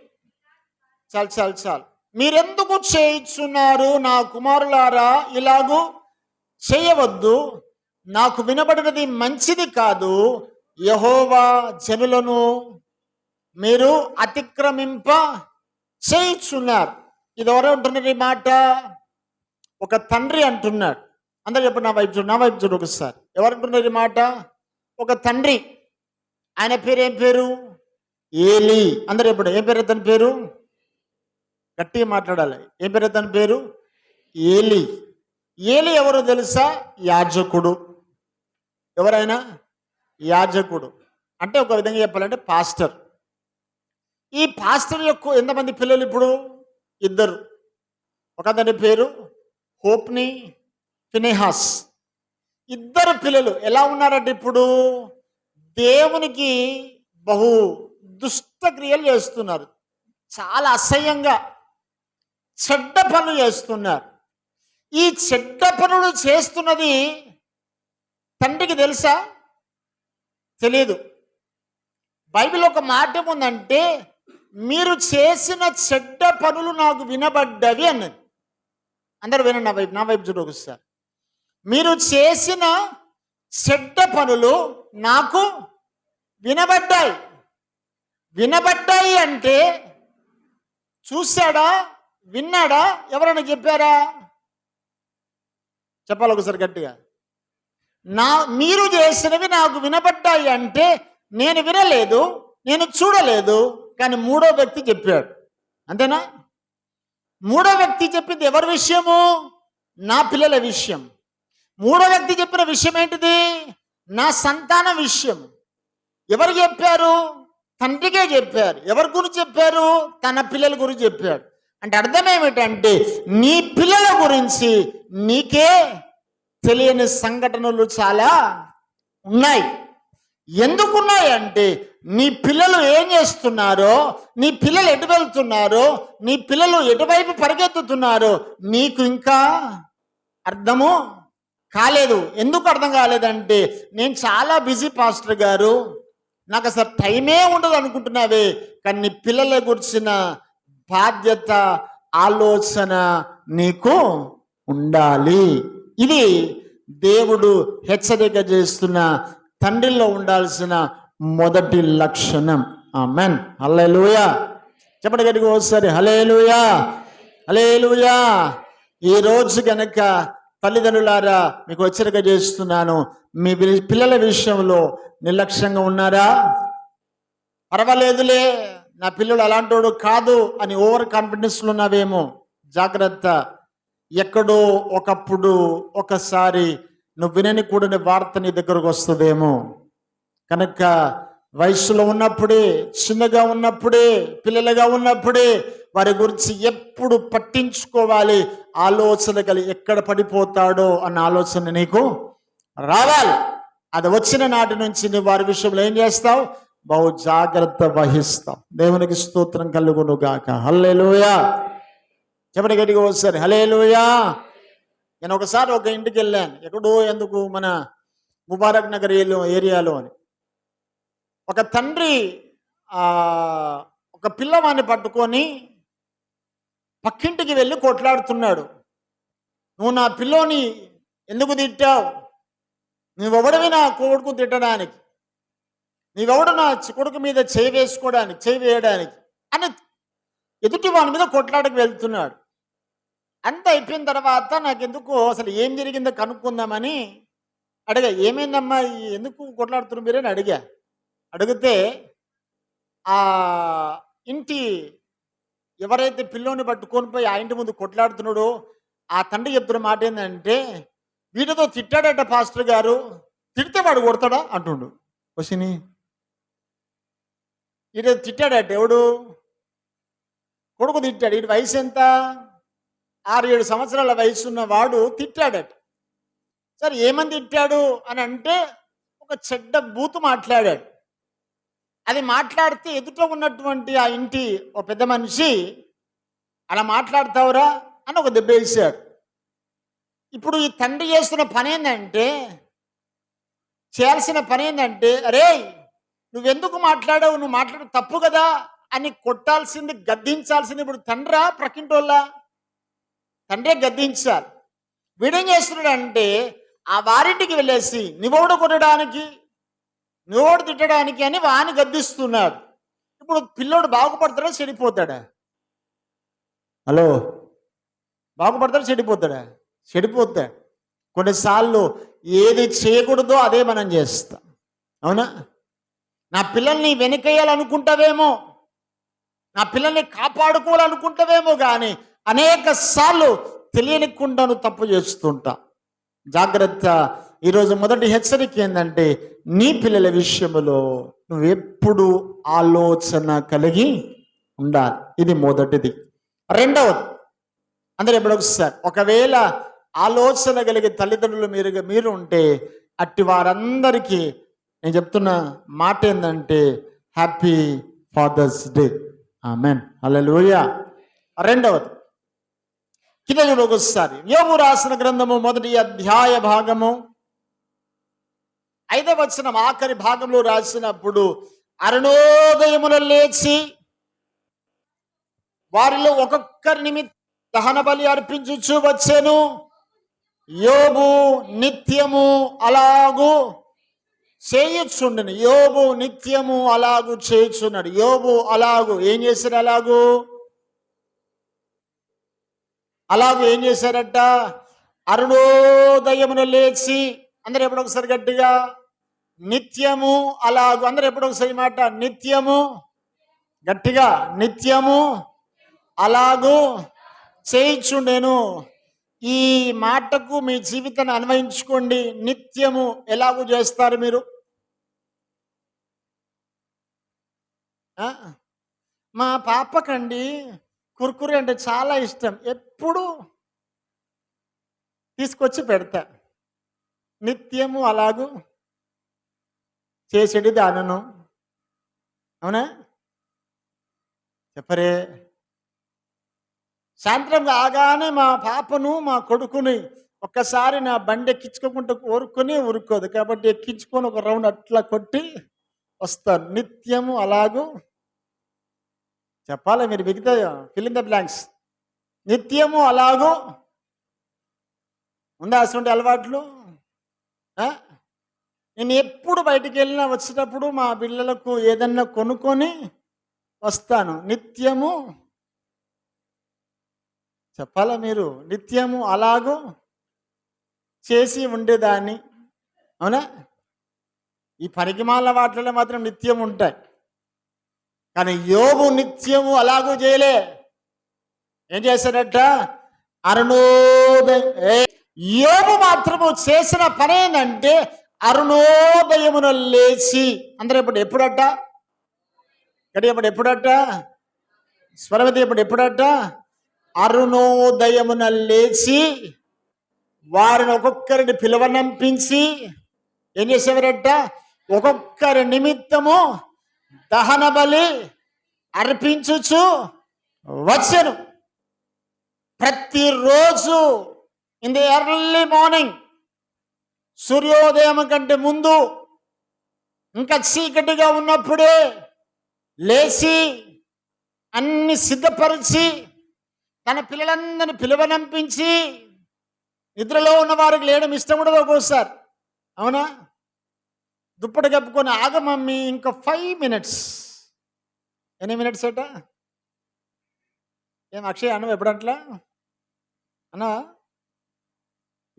చాలు. మీరెందుకు చేయుచున్నారు నా కుమారులారా? ఇలాగూ చేయవద్దు, నాకు వినబడినది మంచిది కాదు. యెహోవా జనులను మీరు అతిక్రమింప చేయుచున్నారు. ఇది ఎవరో ఉంటున్నారు ఈ మాట? ఒక తండ్రి అంటున్నాడు. అందరూ చెప్పండి, నా వైపు చూడు ఒకసారి. ఎవరంటున్నారు ఈ మాట? ఒక తండ్రి. ఆయన పేరు ఏం పేరు? ఏలీ. అందరూ చెప్పండి, ఏం పేరు అతని పేరు? గట్టిగా మాట్లాడాలి. ఏం పేరు అతని పేరు? ఏలీ. ఏలీ ఎవరో తెలుసా? యాజకుడు. ఎవరైనా యాజకుడు అంటే ఒక విధంగా చెప్పాలంటే పాస్టర్. ఈ పాస్టర్ యొక్క ఎంతమంది పిల్లలు ఇప్పుడు? 2. ఒకతని పేరు హోప్ని, ఫినెహాస్. 2 పిల్లలు ఎలా ఉన్నారంటే ఇప్పుడు దేవునికి బహు దుష్ట క్రియలు చేస్తున్నారు. చాలా అసహ్యంగా చెడ్డ పనులు చేస్తున్నారు. ఈ చెడ్డ పనులు చేస్తున్నది తండ్రికి తెలుసా? తెలియదు. బైబిల్ ఒక మాట ఏముందంటే మీరు చేసిన చెడ్డ పనులు నాకు వినబడ్డవి అన్నది. అందరూ వినండి, నా వైపు చూడు ఒకసారి. మీరు చేసిన చెడ్డ పనులు నాకు వినబడ్డాయి అంటే చూశాడా, విన్నాడా, ఎవరైనా చెప్పారా? చెప్పాలి ఒకసారి గట్టిగా. మీరు చేసినవి నాకు వినబడ్డాయి అంటే నేను వినలేదు, నేను చూడలేదు, కానీ 3వ వ్యక్తి చెప్పాడు. అంతేనా? 3వ వ్యక్తి చెప్పింది ఎవరి విషయము? నా పిల్లల విషయం. 3వ వ్యక్తి చెప్పిన విషయం ఏంటిది? నా సంతాన విషయం. ఎవరు చెప్పారు? తండ్రికే చెప్పారు. ఎవరి గురించి చెప్పారు? తన పిల్లల గురించి చెప్పాడు. అంటే అర్థం ఏమిటంటే నీ పిల్లల గురించి నీకే తెలియని సంఘటనలు చాలా ఉన్నాయి. ఎందుకున్నాయి అంటే నీ పిల్లలు ఏం చేస్తున్నారో, నీ పిల్లలు ఎటు వెళ్తున్నారో, నీ పిల్లలు ఎటువైపు పరిగెత్తుతున్నారో నీకు ఇంకా అర్థము కాలేదు. ఎందుకు అర్థం కాలేదంటే నేను చాలా బిజీ పాస్టర్ గారు, నాకు అసలు టైమే ఉండదు అనుకుంటున్నావే. కానీ నీ పిల్లల గురించిన బాధ్యత, ఆలోచన నీకు ఉండాలి. ఇది దేవుడు హెచ్చరిక చేస్తున్న తండ్రిలో ఉండాల్సిన మొదటి లక్షణం. ఆమేన్. హల్లెలూయా. చెప్పండి గట్టిగా ఒకసారి, హల్లెలూయా, హల్లెలూయా. ఈరోజు కనుక తల్లిదండ్రులారా మీకు హెచ్చరిక చేస్తున్నాను, మీ పిల్లల విషయంలో నిర్లక్ష్యంగా ఉన్నారా? పర్వాలేదులే, నా పిల్లలు అలాంటోడు కాదు అని ఓవర్ కాన్ఫిడెన్స్లో ఉన్నావేమో. జాగ్రత్త. ఎక్కడో ఒకప్పుడు ఒకసారి నువ్వు వినని కూడని వార్త నీ దగ్గరకు వస్తుందేమో. కనుక వయసులో ఉన్నప్పుడే, చిన్నగా ఉన్నప్పుడే, పిల్లలుగా ఉన్నప్పుడే వారి గురించి ఎప్పుడు పట్టించుకోవాలి. ఆలోచన కలిగి ఎక్కడ పడిపోతాడో అన్న ఆలోచన నీకు రావాలి. అది వచ్చిన నాటి నుంచి నువ్వు వారి విషయంలో ఏం చేస్తావు? బహు జాగ్రత్త వహిస్తాం. దేవునికి స్తోత్రం కలుగును గాక. హల్లెలూయా. చెప్పండి గట్టిగా ఒకసారి హల్లెలూయా. నేను ఒకసారి ఒక ఇంటికి వెళ్ళాను. ఎక్కడో ఎందుకు మన ముబారక్ నగర్ ఏరియాలో అని. ఒక తండ్రి ఒక పిల్లవాడిని పట్టుకొని పక్కింటికి వెళ్ళి కొట్లాడుతున్నాడు. నువ్వు నా పిల్లోని ఎందుకు తిట్టావు? నువ్వెవడవి నా కొడుకు తిట్టడానికి? నీవెవడు నా కొడుకు మీద చేయి వేయడానికి అని ఎదుటి వాని మీద కొట్లాడకు వెళ్తున్నాడు. అంత అయిపోయిన తర్వాత నాకెందుకు అసలు ఏం జరిగిందో కనుక్కుందామని అడిగా. ఏమైందమ్మా, ఎందుకు కొట్లాడుతున్నారు మీరని అడిగితే ఆ ఇంటి ఎవరైతే పిల్లోని పట్టుకొని పోయి ఆ ఇంటి ముందు కొట్లాడుతున్నాడో ఆ తండ్రి చెప్తున్న మాట ఏంటంటే, వీటితో తిట్టాడట పాస్టర్ గారు, తిడితే వాడు కొడతాడా అంటుండు. వసిని వీటితో తిట్టాడట. ఎవడు? కొడుకు తిట్టాడు. వీడి వయసు ఎంత? 6-7 సంవత్సరాల వయసున్న వాడు తిట్టాడట. సరే ఏమని తిట్టాడు అని అంటే, ఒక చెడ్డ బూతు మాట్లాడాడు. అది మాట్లాడితే ఎదుట ఉన్నటువంటి ఆ ఇంటి ఒక పెద్ద మనిషి, అలా మాట్లాడతావురా అని ఒక దెబ్బ వేసాడు. ఇప్పుడు ఈ తండ్రి చేయాల్సిన పని ఏంటంటే, అరే నువ్వెందుకు మాట్లాడావు, నువ్వు మాట్లాడు తప్పు కదా అని కొట్టాల్సింది, గద్దించాల్సింది ఇప్పుడు తండ్రా ప్రక్కింటోళ్ళ? తండ్రే గద్దించాలి. వీడేం చేస్తున్నాడంటే ఆ వారింటికి వెళ్ళేసి నువ్వోడు కొట్టడానికి, నువ్వోడు తిట్టడానికి అని వాని గద్దిస్తున్నాడు. ఇప్పుడు పిల్లోడు బాగుపడతాడా చెడిపోతాడా? హలో, బాగుపడతాడా చెడిపోతాడా? చెడిపోతాడు. కొన్నిసార్లు ఏది చేయకూడదో అదే మనం చేస్తాం. అవునా? నా పిల్లల్ని వెనకేయాలనుకుంటావేమో, నా పిల్లల్ని కాపాడుకోవాలనుకుంటావేమో, కానీ అనేక సార్లు తెలియనికుండాను తప్పు చేస్తుంటా. జాగ్రత్త. ఈరోజు మొదటి హెచ్చరిక ఏంటంటే, నీ పిల్లల విషయంలో నువ్వెప్పుడు ఆలోచన కలిగి ఉండాలి. ఇది మొదటిది. రెండవది, అందరూ ఎప్పుడు ఒకసారి, ఒకవేళ ఆలోచన కలిగే తల్లిదండ్రులు మీరు ఉంటే అట్టి వారందరికీ నేను చెప్తున్న మాట ఏంటంటే, హ్యాపీ ఫాదర్స్ డే. ఆమెన్. హల్లెలూయా. రెండవది, కింద చూడు ఒకసారి. యోబు రాసిన గ్రంథము 1వ అధ్యాయ భాగము 5వ వచనం ఆఖరి భాగంలో రాసినప్పుడు, అరుణోదయమున లేచి వారిలో ఒక్కొక్కరి నిమిత్తం దహన బలి అర్పించుచు వచ్చెను. యోబు నిత్యము అలాగు చేయుచుండెను. యోబు నిత్యము అలాగు చేయుచున్నాడు. యోబు అలాగు ఏం చేశారు? అలాగూ ఏం చేశారట? అరుణోదయమున లేచి, అందరూ ఎప్పుడు ఒకసారి గట్టిగా, నిత్యము అలాగు. అందరూ ఎప్పుడు ఒకసారి మాట, నిత్యము, గట్టిగా, నిత్యము అలాగూ చేయించుండెను. ఈ మాటకు మీ జీవితాన్ని అన్వయించుకోండి. నిత్యము ఎలాగూ చేస్తారు మీరు? మా పాపకండి కుర్కురే అంటే చాలా ఇష్టం, ఎప్పుడు తీసుకొచ్చి పెడతా. నిత్యము అలాగూ చేసేది దానను. అవునా? చెప్పరే. సాయంత్రం కాగానే మా పాపను మా కొడుకుని ఒక్కసారి నా బండి ఎక్కించుకోకుండా ఊరుకోదు, కాబట్టి ఎక్కించుకొని ఒక రౌండ్ అట్లా కొట్టి వస్తాను. నిత్యము అలాగూ చెప్పాలి మీరు, మిగతా ఫిల్ ఇన్ ద బ్లాంక్స్. నిత్యము అలాగూ ఉందా అటువంటి అలవాట్లు? నేను ఎప్పుడు బయటికి వెళ్ళినా వచ్చేటప్పుడు మా పిల్లలకు ఏదన్నా కొనుక్కొని వస్తాను. నిత్యము చెప్పాలా మీరు, నిత్యము అలాగూ చేసి ఉండేదాన్ని. అవునా? ఈ పనికిమాల వాటిలో మాత్రం నిత్యం ఉంటాయి, కానీ యోబు నిత్యము అలాగూ చేయలే. ఏం చేశాడట? యోబు మాత్రము చేసిన పని ఏంటంటే, అరుణోదయమున లేచి, అందరూ ఎప్పుడట? ఎప్పుడట? స్వరమతి ఎప్పుడట? అరుణోదయమున లేచి వారిని ఒక్కొక్కరిని పిలువనంపించి ఏం చేసేవారట? ఒక్కొక్కరి నిమిత్తము దహన బలి అర్పించుచు వచ్చెను. ప్రతిరోజు ఇన్ ది ఎర్లీ మార్నింగ్, సూర్యోదయం కంటే ముందు, ఇంకా చీకటిగా ఉన్నప్పుడే లేచి అన్ని సిద్ధపరిచి తన పిల్లలందరినీ పిలువనంపించి, నిద్రలో ఉన్న వారికి లేయడం ఇష్టం ఉండదు ఒక్కోసారి, అవునా? దుప్పటి కప్పుకొని, ఆగమమ్మీ ఇంకా 5 minutes. ఎన్ని మినిట్స్ అట? ఏం అక్షయ్ అన్నవా? ఎప్పుడంట్లా అన్నవా?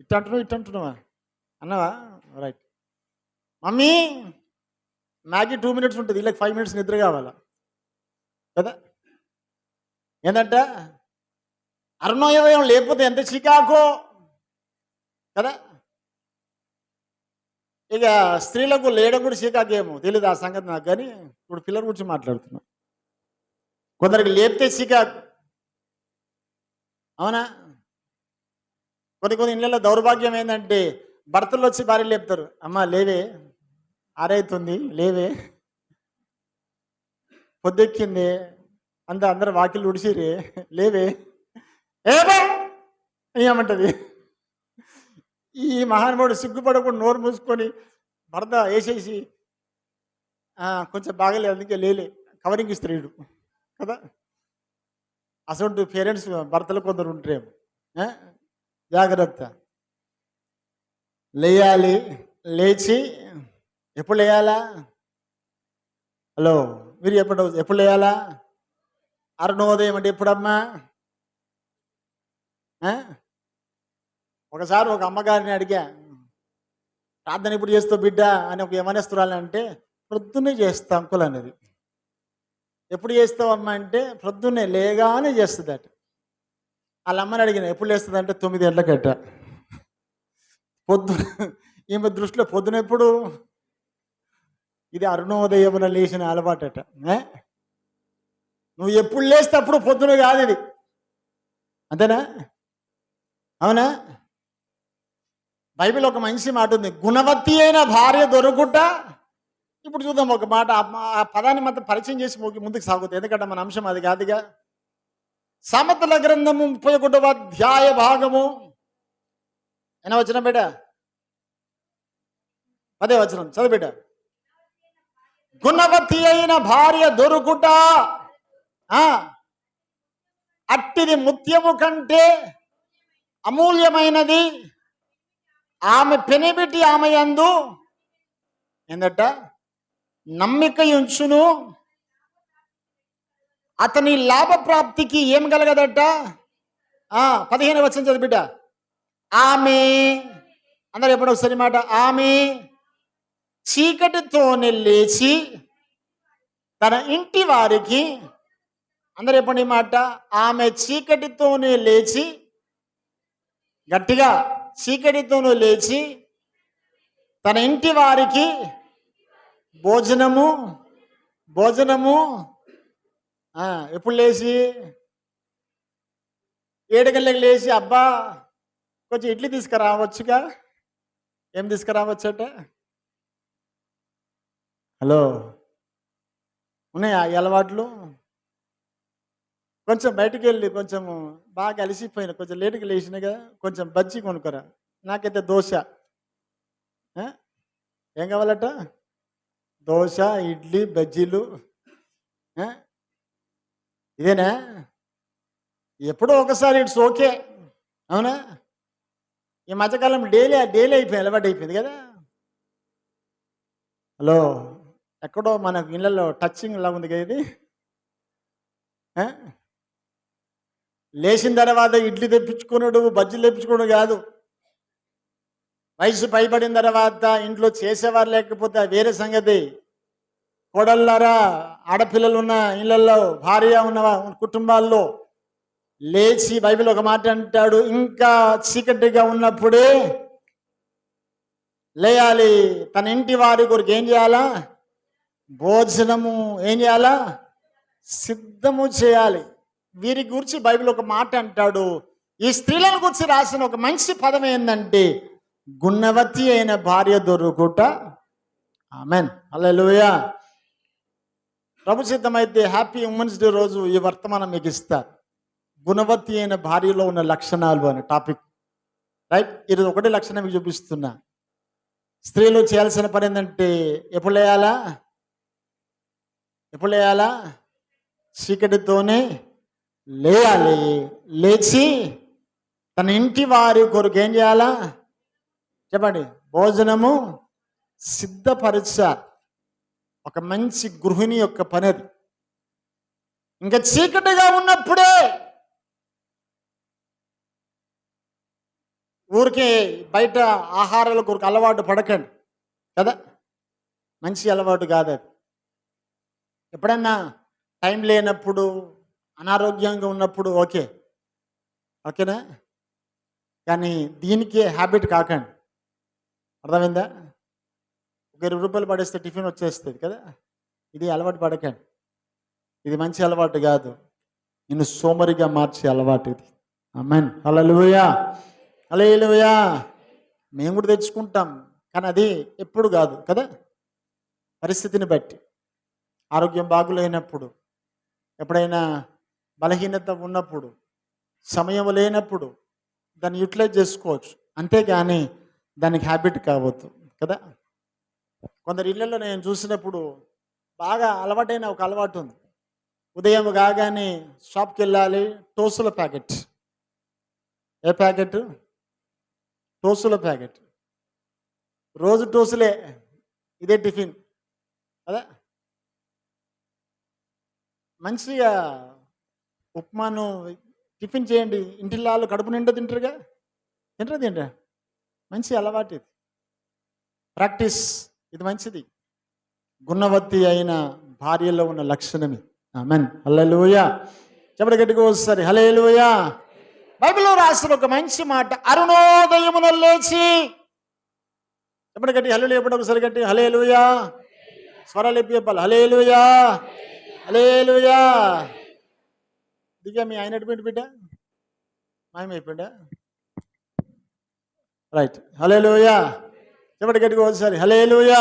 ఇట్టంటున్నావా అన్నవా? రైట్. మమ్మీ మ్యాగీ 2 minutes ఉంటుంది, వీళ్ళకి 5 minutes నిద్ర కావాలా కదా? ఏంటంట అరుణోదయం లేకపోతే ఎంత చికాకో కదా. ఇక స్త్రీలకు లేయడం కూడా చికాకేమో తెలియదు, ఆ సంగతి నాకు. కానీ ఇప్పుడు పిల్లల గురించి మాట్లాడుతున్నా. కొందరికి లేపితే చికాకు, అవునా? కొన్ని ఇళ్ళలో దౌర్భాగ్యం ఏంటంటే భర్తలు వచ్చి భార్య లేపుతారు. అమ్మ లేవే, ఆరైతుంది, లేవే, పొద్దెక్కింది, అందరు వాకిళ్ళు ఉడిసిరే, లేవే, ఏమంటది. ఈ మహానుభావుడు సిగ్గుపడకుండా నోరు మూసుకొని భర్త వేసేసి కొంచెం బాగలేదు అందుకే లేలే కవరింగ్ ఇస్తాడు కదా. అసలు పేరెంట్స్ భర్తలు కొందరు ఉంటారేమో. జాగ్రత్త, లేయాలి. లేచి ఎప్పుడు లేయాలా? హలో, మీరు ఎప్పుడు లేయాలా? అరుణోదయం అంటే ఎప్పుడమ్మా? ఒకసారి ఒక అమ్మగారిని అడిగా, ప్రార్థన ఎప్పుడు చేస్తావు బిడ్డ అని ఒక యమనస్తురాలు అంటే, ప్రొద్దున్నే చేస్తా అంకుల్ అన్నది. ఎప్పుడు చేస్తావు అమ్మ అంటే, ప్రొద్దున్నే లేగానే చేస్తుందట. వాళ్ళ అమ్మని అడిగిన, ఎప్పుడు లేస్తుంది అంటే 9 గంటలకట. పొద్దున ఈమె దృష్టిలో పొద్దున ఎప్పుడు? ఇది అరుణోదయమున లేచిన అలవాటట. నువ్వు ఎప్పుడు లేస్తే అప్పుడు పొద్దున కాదు ఇది, అంతేనా? అవునా? బైబిల్ ఒక మంచి మాట ఉంది, గుణవతి అయిన భార్య దొరుకుట. ఇప్పుడు చూద్దాం ఒక మాట, ఆ పదాన్ని మాత్రం పరిచయం చేసి ముందుకు సాగుతుంది, ఎందుకంటే మన అంశం అది కాదుగా. సామెతల గ్రంథము 31వ అధ్యాయ భాగము ఎన్న వచనం బిడ్డ? 10వ వచనం చదువు బిడ్డ. గుణవతి అయిన భార్య దొరుకుట అట్టిది ముత్యము కంటే అమూల్యమైనది, ఆమె పెనిబిటి ఆమె యందు ఏందట నమ్మిక ఉంచును, అతని లాభప్రాప్తికి ఏం కలగదట. 15వ వచనం చదువు బిడ్డ. ఆమె, అందరు ఎప్పుడు ఒకసారి మాట, ఆమె చీకటితోనే లేచి తన ఇంటి వారికి, అందరు ఎప్పుడు మాట, ఆమె చీకటితోనే లేచి, గట్టిగా, చీకటితోనూ లేచి తన ఇంటి వారికి భోజనము ఎప్పుడు లేచి? 7 గంటలకు లేచి, అబ్బా కొంచెం ఇడ్లీ తీసుకురావచ్చుగా. ఏం తీసుకురావచ్చట? హలో, ఉన్నాయా ఈ అలవాట్లు? కొంచెం బయటకు వెళ్ళి, కొంచెం బాగా అలసిపోయిన, కొంచెం లేటుగా లేచిన కదా, కొంచెం బజ్జీ కొనుక్కరా, నాకైతే దోశ. ఏం కావాలట? దోశ, ఇడ్లీ, బజ్జీలు. ఇదేనా? ఎప్పుడో ఒకసారి ఇట్స్ ఓకే, అవునా? ఈ మధ్యకాలం డైలీ అయిపోయింది, అలవాటు అయిపోయింది కదా. హలో, ఎక్కడో మన ఇళ్ళల్లో టచింగ్ లా ఉంది కదా ఇది. లేచిన తర్వాత ఇడ్లీ తెప్పించుకున్నాడు, బజ్జీలు తెప్పించుకోవడం కాదు. వయసు పైబడిన తర్వాత ఇంట్లో చేసేవారు లేకపోతే వేరే సంగతి. కోడళ్ళారా, ఆడపిల్లలు ఉన్న ఇళ్ళల్లో, భార్య ఉన్న కుటుంబాల్లో లేచి, బైబిల్ ఒక మాట అంటాడు, ఇంకా చీకటిగా ఉన్నప్పుడే లేయాలి. తన ఇంటి వారి కొరకు ఏం చేయాలా? భోజనము ఏం చేయాలా? సిద్ధము చేయాలి. వీరి గురించి బైబిల్ ఒక మాట అంటాడు. ఈ స్త్రీలను గురించి రాసిన ఒక మంచి పదం ఏంటంటే, గుణవతి అయిన భార్య దొరుకుట. ఆమెన్, హల్లెలూయా. ప్రభు సిద్ధమైతే హ్యాపీ ఉమెన్స్ డే రోజు ఈ వర్తమానం మీకు ఇస్తారు. గుణవతి అయిన భార్యలో ఉన్న లక్షణాలు అనే టాపిక్. రైట్, ఈరోజు ఒకటే లక్షణం మీకు చూపిస్తున్నా. స్త్రీలు చేయాల్సిన పని ఏంటంటే ఎప్పుడు లేయాలా? చీకటితోనే లేయాలి. లేచి తన ఇంటి వారి కొరకు ఏం చేయాలా చెప్పండి? భోజనము సిద్ధపరచాలి. ఒక మంచి గృహిణి యొక్క పని అది. ఇంకా చీకటిగా ఉన్నప్పుడే ఊరికే బయట ఆహారాల కొరకు అలవాటు పడకండి కదా, మంచి అలవాటు కాదు అది. ఎప్పుడన్నా టైం లేనప్పుడు, అనారోగ్యంగా ఉన్నప్పుడు ఓకేనా, కానీ దీనికే హ్యాబిట్ కాకండి. అర్థమైందా? ఒక 20 రూపాయలు పడేస్తే టిఫిన్ వచ్చేస్తుంది కదా, ఇది అలవాటు పడకండి. ఇది మంచి అలవాటు కాదు, నిన్ను సోమరిగా మార్చే అలవాటు ఇది. ఆమేన్, హల్లెలూయా, హల్లెలూయా. మేము కూడా తెచ్చుకుంటాం, కానీ అది ఎప్పుడు కాదు కదా, పరిస్థితిని బట్టి. ఆరోగ్యం బాగులేనప్పుడు, ఎప్పుడైనా బలహీనత ఉన్నప్పుడు, సమయం లేనప్పుడు దాన్ని యూటిలైజ్ చేసుకోవచ్చు, అంతేగాని దానికి హ్యాబిట్ కావద్దు కదా. కొందరు ఇళ్లలో నేను చూసినప్పుడు బాగా అలవాటైన ఒక అలవాటు ఉంది. ఉదయం కాగానే షాప్కి వెళ్ళాలి, టోసుల ప్యాకెట్. ఏ ప్యాకెట్? టోసుల ప్యాకెట్. రోజు టోసులే, ఇదే టిఫిన్ కదా. మంచిగా ఉప్మాను టిఫిన్ చేయండి, ఇంటిల్లాలు కడుపు నిండా తింటారుగా. తింటరా? మంచి అలవాటు ఇది, ప్రాక్టీస్. ఇది మంచిది. గుణవతి అయిన భార్యలో ఉన్న లక్షణమే. ఆమేన్, హల్లెలూయా. చెప్పండి గట్టిగా ఒకసారి, హల్లెలూయా. బైబిల్లో రాసిన ఒక మంచి మాట, అరుణోదయమున లేచి. చెప్పండి గట్టి, హల్లెలూయా. చెప్పండి ఒకసారి గట్టి, హల్లెలూయా. స్వరాలు ఎప్పి చెప్పాలి, హల్లెలూయా, హల్లెలూయా. దిగా మీ ఆయన ఎటు బిడ్డ మాయమైపోయిందా? రైట్, హల్లెలూయా. చెప్పండి గట్టిగా ఒకసారి, హల్లెలూయా.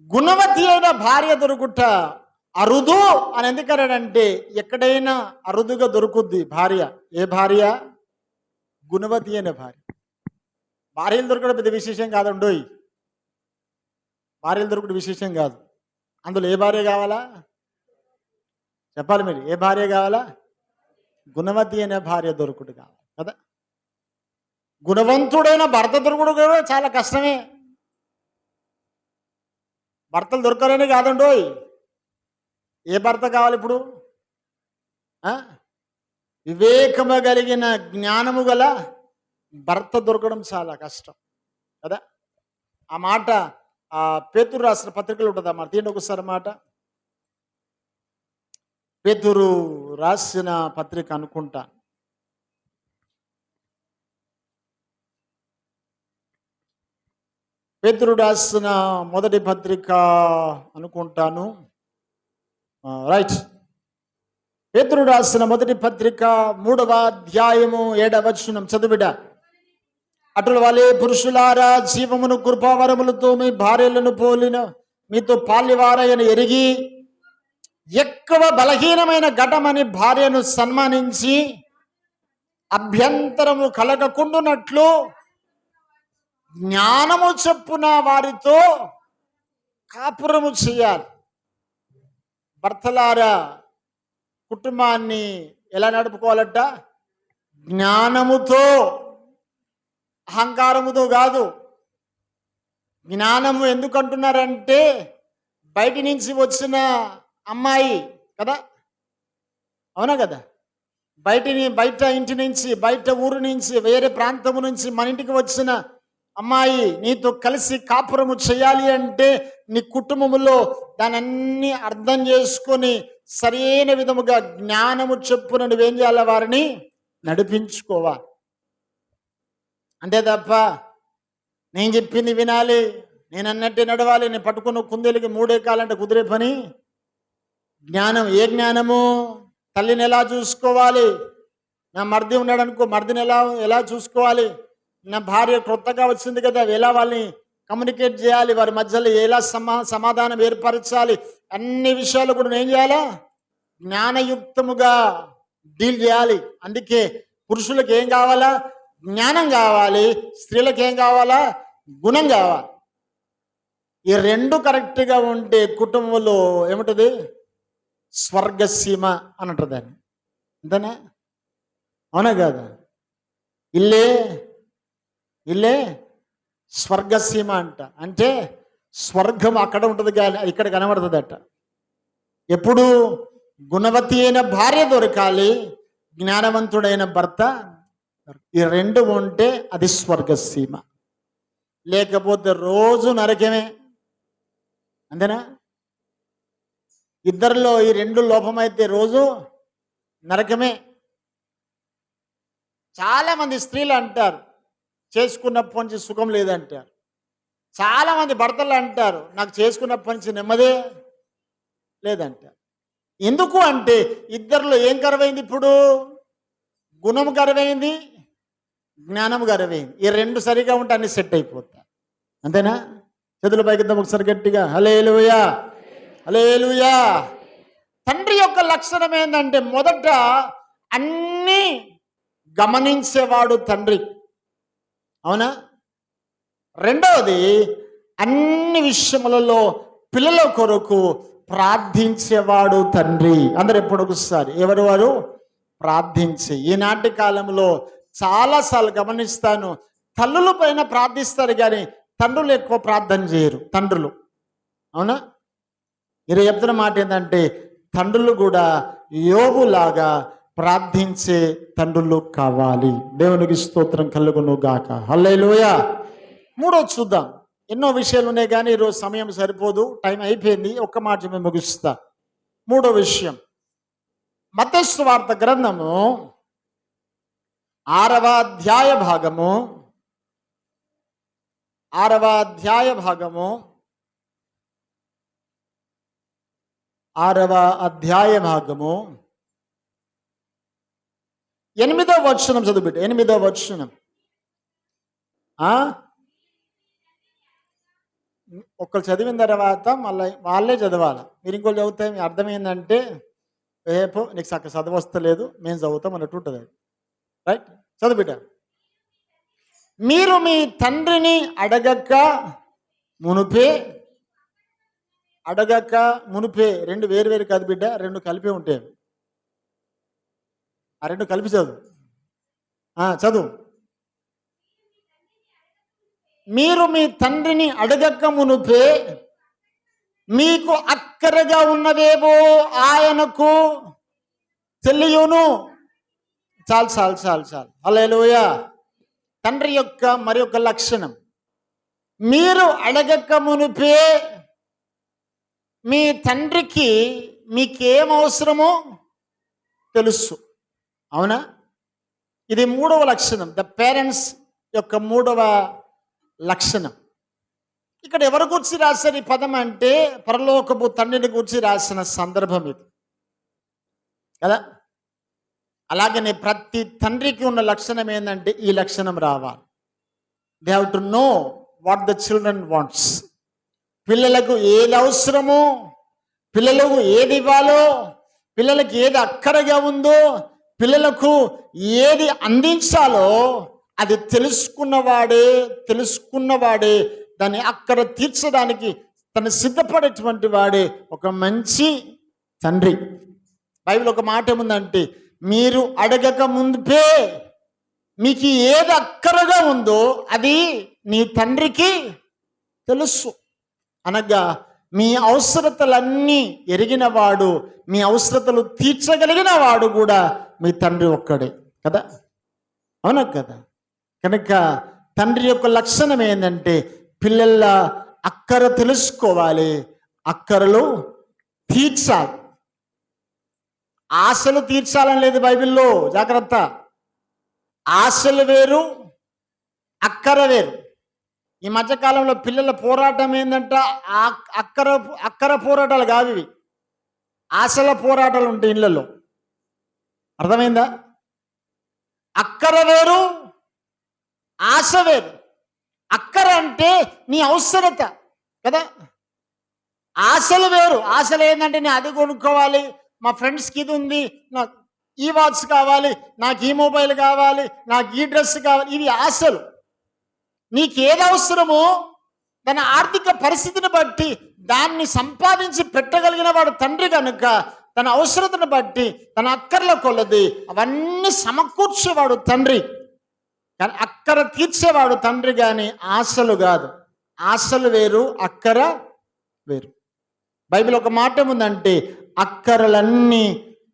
గుణవతి అయిన భార్య దొరుకుట అరుదు అని ఎందుకన్నాడంటే, ఎక్కడైనా అరుదుగా దొరుకుద్ది భార్య. ఏ భార్య? గుణవతి అయిన భార్య. భార్యలు దొరకడం పెద్ద విశేషం కాదండోయ్, భార్యలు దొరకడం విశేషం కాదు. అందులో ఏ భార్య కావాలా చెప్పాలి మీరు? ఏ భార్య కావాలా? గుణవతి అయిన భార్య దొరుకుడు కావాలి కదా. గుణవంతుడైన భర్త దొరుకుడు కూడా చాలా కష్టమే. భర్తలు దొరకాలని కాదండోయ్, ఏ భర్త కావాలి ఇప్పుడు? వివేకము కలిగిన, జ్ఞానము గల భర్త దొరకడం చాలా కష్టం కదా. ఆ మాట పేతురు రాసిన పత్రికలు ఉంటుంది. అన్నమాట తీయండి ఒకసారి మాట. పేతురు రాసిన పత్రిక అనుకుంటా, పేతురు రాసిన మొదటి పత్రిక అనుకుంటాను. రైట్, పేతురు రాసిన మొదటి పత్రిక 3వ అధ్యాయము 7వ వచనం చదువుట. అటుల వలె పురుషులారా, జీవమును కృపావరములతో మీ భార్యలను పోలిన మీతో పాలివారని ఎరిగి, ఎక్కువ బలహీనమైన ఘటమని భార్యను సన్మానించి, అభ్యంతరము కలగకుండునట్లు జ్ఞానము చొప్పున వారితో కాపురము చేయాలి. భర్తలారా, కుటుంబాన్ని ఎలా నడుపుకోవాలట? జ్ఞానముతో, అహంకారముతో కాదు. జ్ఞానము ఎందుకు అంటున్నారంటే, బయటి నుంచి వచ్చిన అమ్మాయి కదా, అవునా కదా. బయట ఇంటి నుంచి, బయట ఊరు నుంచి, వేరే ప్రాంతము నుంచి మన ఇంటికి వచ్చిన అమ్మాయి నీతో కలిసి కాపురము చేయాలి అంటే, నీ కుటుంబములో దానన్నీ అర్థం చేసుకొని సరైన విధముగా జ్ఞానము చొప్పున నువ్వేం చేయాలి? వారిని నడిపించుకోవాలి. అంతే తప్ప నేను చెప్పింది వినాలి, నేను అన్నట్టే నడవాలి, నేను పట్టుకున్న కుందేలుకి 3 ఎక్కాలంటే కుదిరే పని? జ్ఞానం. ఏ జ్ఞానము? తల్లిని ఎలా చూసుకోవాలి, నా మరిది ఉన్నాడు అనుకో, మరిదిని ఎలా చూసుకోవాలి, నా భార్య కొత్తగా వచ్చింది కదా, ఎలా వాళ్ళని కమ్యూనికేట్ చేయాలి, వారి మధ్యలో ఎలా సమాధానం ఏర్పరచాలి, అన్ని విషయాలు కూడా ఏం చేయాలా, జ్ఞానయుక్తముగా డీల్ చేయాలి. అందుకే పురుషులకు ఏం కావాలా, జ్ఞానం కావాలి, స్త్రీలకు ఏం కావాలా, గుణం కావాలి. ఈ రెండు కరెక్ట్గా ఉంటే కుటుంబంలో ఏముంటుంది, స్వర్గసీమ అని అంటారు దాన్ని. అంతేనా? అవునా కాదా? ఇల్లే ఇల్లే స్వర్గసీమ అంట. అంటే స్వర్గం అక్కడ ఉంటుంది కానీ ఇక్కడ కనబడుతుందట. ఎప్పుడు గుణవతి అయిన భార్య దొరకాలి, జ్ఞానవంతుడైన భర్త. ఈ రెండు ఉంటే అది స్వర్గసీమ. లేకపోతే రోజు నరకమే. అంతేనా? ఇద్దరిలో ఈ రెండు లోపమైతే రోజు నరకమే. చాలామంది స్త్రీలు అంటారు చేసుకున్నప్పటి నుంచి సుఖం లేదంటారు. చాలామంది భర్తలు అంటారు నాకు చేసుకున్నప్పటి నుంచి నెమ్మదే లేదంటారు. ఎందుకు అంటే ఇద్దరిలో ఏం కరువైంది, ఇప్పుడు గుణం కరువైంది, జ్ఞానం కరువైంది. ఈ రెండు సరిగా ఉంటే అన్ని సెట్ అయిపోతాయి. అంతేనా? చేతుల పైకిద్దాం ఒకసారి గట్టిగా, హల్లెలూయా హల్లెలూయా. తండ్రి యొక్క లక్షణం ఏంటంటే మొదట అన్నీ గమనించేవాడు తండ్రి. అవునా? రెండవది అన్ని విషయములలో పిల్లల కొరకు ప్రార్థించేవాడు తండ్రి. అందరు ఎప్పుడు ఒకసారి ఎవరు వారు ప్రార్థించి. ఈనాటి కాలంలో చాలాసార్లు గమనిస్తాను, తల్లుల పైన ప్రార్థిస్తారు కానీ తండ్రులు ఎక్కువ ప్రార్థన చేయరు. తండ్రులు, అవునా? మీరు చెప్తున్న మాట ఏంటంటే తండ్రులు కూడా యోబులాగా ప్రార్థించే తండ్రులు కావాలి. దేవునికి స్తోత్రం కలుగును గాక. హల్లెలూయా. మూడోది చూద్దాం. ఎన్నో విషయాలు ఉన్నాయి కానీ ఈరోజు సమయం సరిపోదు, టైం అయిపోయింది. ఒక్క మాట మేము ముగిస్తా. మూడో విషయం, మత్తయి సువార్త గ్రంథము 6వ అధ్యాయ భాగము 6వ అధ్యాయ భాగము 8వ వచనం చదువుబెట్టు. 8వ వచనం. ఒక్కరు చదివిన తర్వాత మళ్ళీ వాళ్ళే చదవాలి. మీరు ఇంకోటి చదివితే మీ అర్థం ఏంటంటే రేపు నీకు చక్కగా చదువు వస్తలేదు, మేము చదువుతాం అన్నట్టు ఉంటుంది. రైట్? చదువుబిడ్డ. మీరు మీ తండ్రిని అడగక మునుపే రెండు వేరు కాదు బిడ్డ, రెండు కలిపి ఉంటాయి. ఆ రెండు కలిపి చదువు. మీరు మీ తండ్రిని అడగక మునుపే మీకు అక్కరగా ఉన్నవేవో ఆయనకు తెలియను. చాలు. హల్లెలూయా. తండ్రి యొక్క మరి ఒక లక్షణం, మీరు అడగక మునుపే మీ తండ్రికి మీకేం అవసరమో తెలుసు. అవునా? ఇది మూడవ లక్షణం, ద పేరెంట్స్ యొక్క మూడవ లక్షణం. ఇక్కడ ఎవరి గురించి రాశారు ఈ పదం అంటే పరలోకపు తండ్రిని గురించి రాసిన సందర్భం ఇది కదా. అలాగనే ప్రతి తండ్రికి ఉన్న లక్షణం ఏంటంటే ఈ లక్షణం రావాలి. They have to know what the children wants. పిల్లలకు ఏది అవసరమో, పిల్లలకు ఏది ఇవ్వాలో, పిల్లలకు ఏది అక్కరగా ఉందో, పిల్లలకు ఏది అందించాలో అది తెలుసుకున్నవాడే దాన్ని అక్కడ తీర్చడానికి తను సిద్ధపడేటువంటి వాడే ఒక మంచి తండ్రి. బైబిల్ ఒక మాట ఏముందంటే మీరు అడగక ముందే మీకు ఏది అక్కరగా ఉందో అది నీ తండ్రికి తెలుసు. అనగా మీ అవసరతలన్నీ ఎరిగిన వాడు, మీ అవసరతలు తీర్చగలిగిన వాడు కూడా మీ తండ్రి ఒక్కడే కదా. అవునా కదా? కనుక తండ్రి యొక్క లక్షణం ఏంటంటే పిల్లల అక్కర తెలుసుకోవాలి, అక్కరలు తీర్చాలి. ఆశలు తీర్చాలని లేదు బైబిల్లో, జాగ్రత్త. ఆశలు వేరు, అక్కర వేరు. ఈ మధ్యకాలంలో పిల్లల పోరాటం ఏంటంటే అక్కర పోరాటాలు కావు ఇవి, ఆశల పోరాటాలు ఉంటాయి ఇళ్ళల్లో. అర్థమైందా? అక్కర వేరు, ఆశ వేరు. అక్కర అంటే నీ అవసరత కదా. ఆశలు వేరు. ఆశలు ఏంటంటే నేను అది కొనుక్కోవాలి, మా ఫ్రెండ్స్కి ఇది ఉంది, నాకు ఈ వాచ్ కావాలి, నాకు ఈ మొబైల్ కావాలి, నాకు ఈ డ్రెస్ కావాలి, ఇవి ఆశలు. నీకు ఏది అవసరమో తన ఆర్థిక పరిస్థితిని బట్టి దాన్ని సంపాదించి పెట్టగలిగిన వాడు తండ్రి కనుక తన అవసరతను బట్టి తన అక్కర్ల కొలది అవన్నీ సమకూర్చేవాడు తండ్రి. కానీ అక్కర తీర్చేవాడు తండ్రి, కానీ ఆశలు కాదు. ఆశలు వేరు, అక్కర వేరు. బైబిల్ ఒక మాట ఏముందంటే అక్కరలన్నీ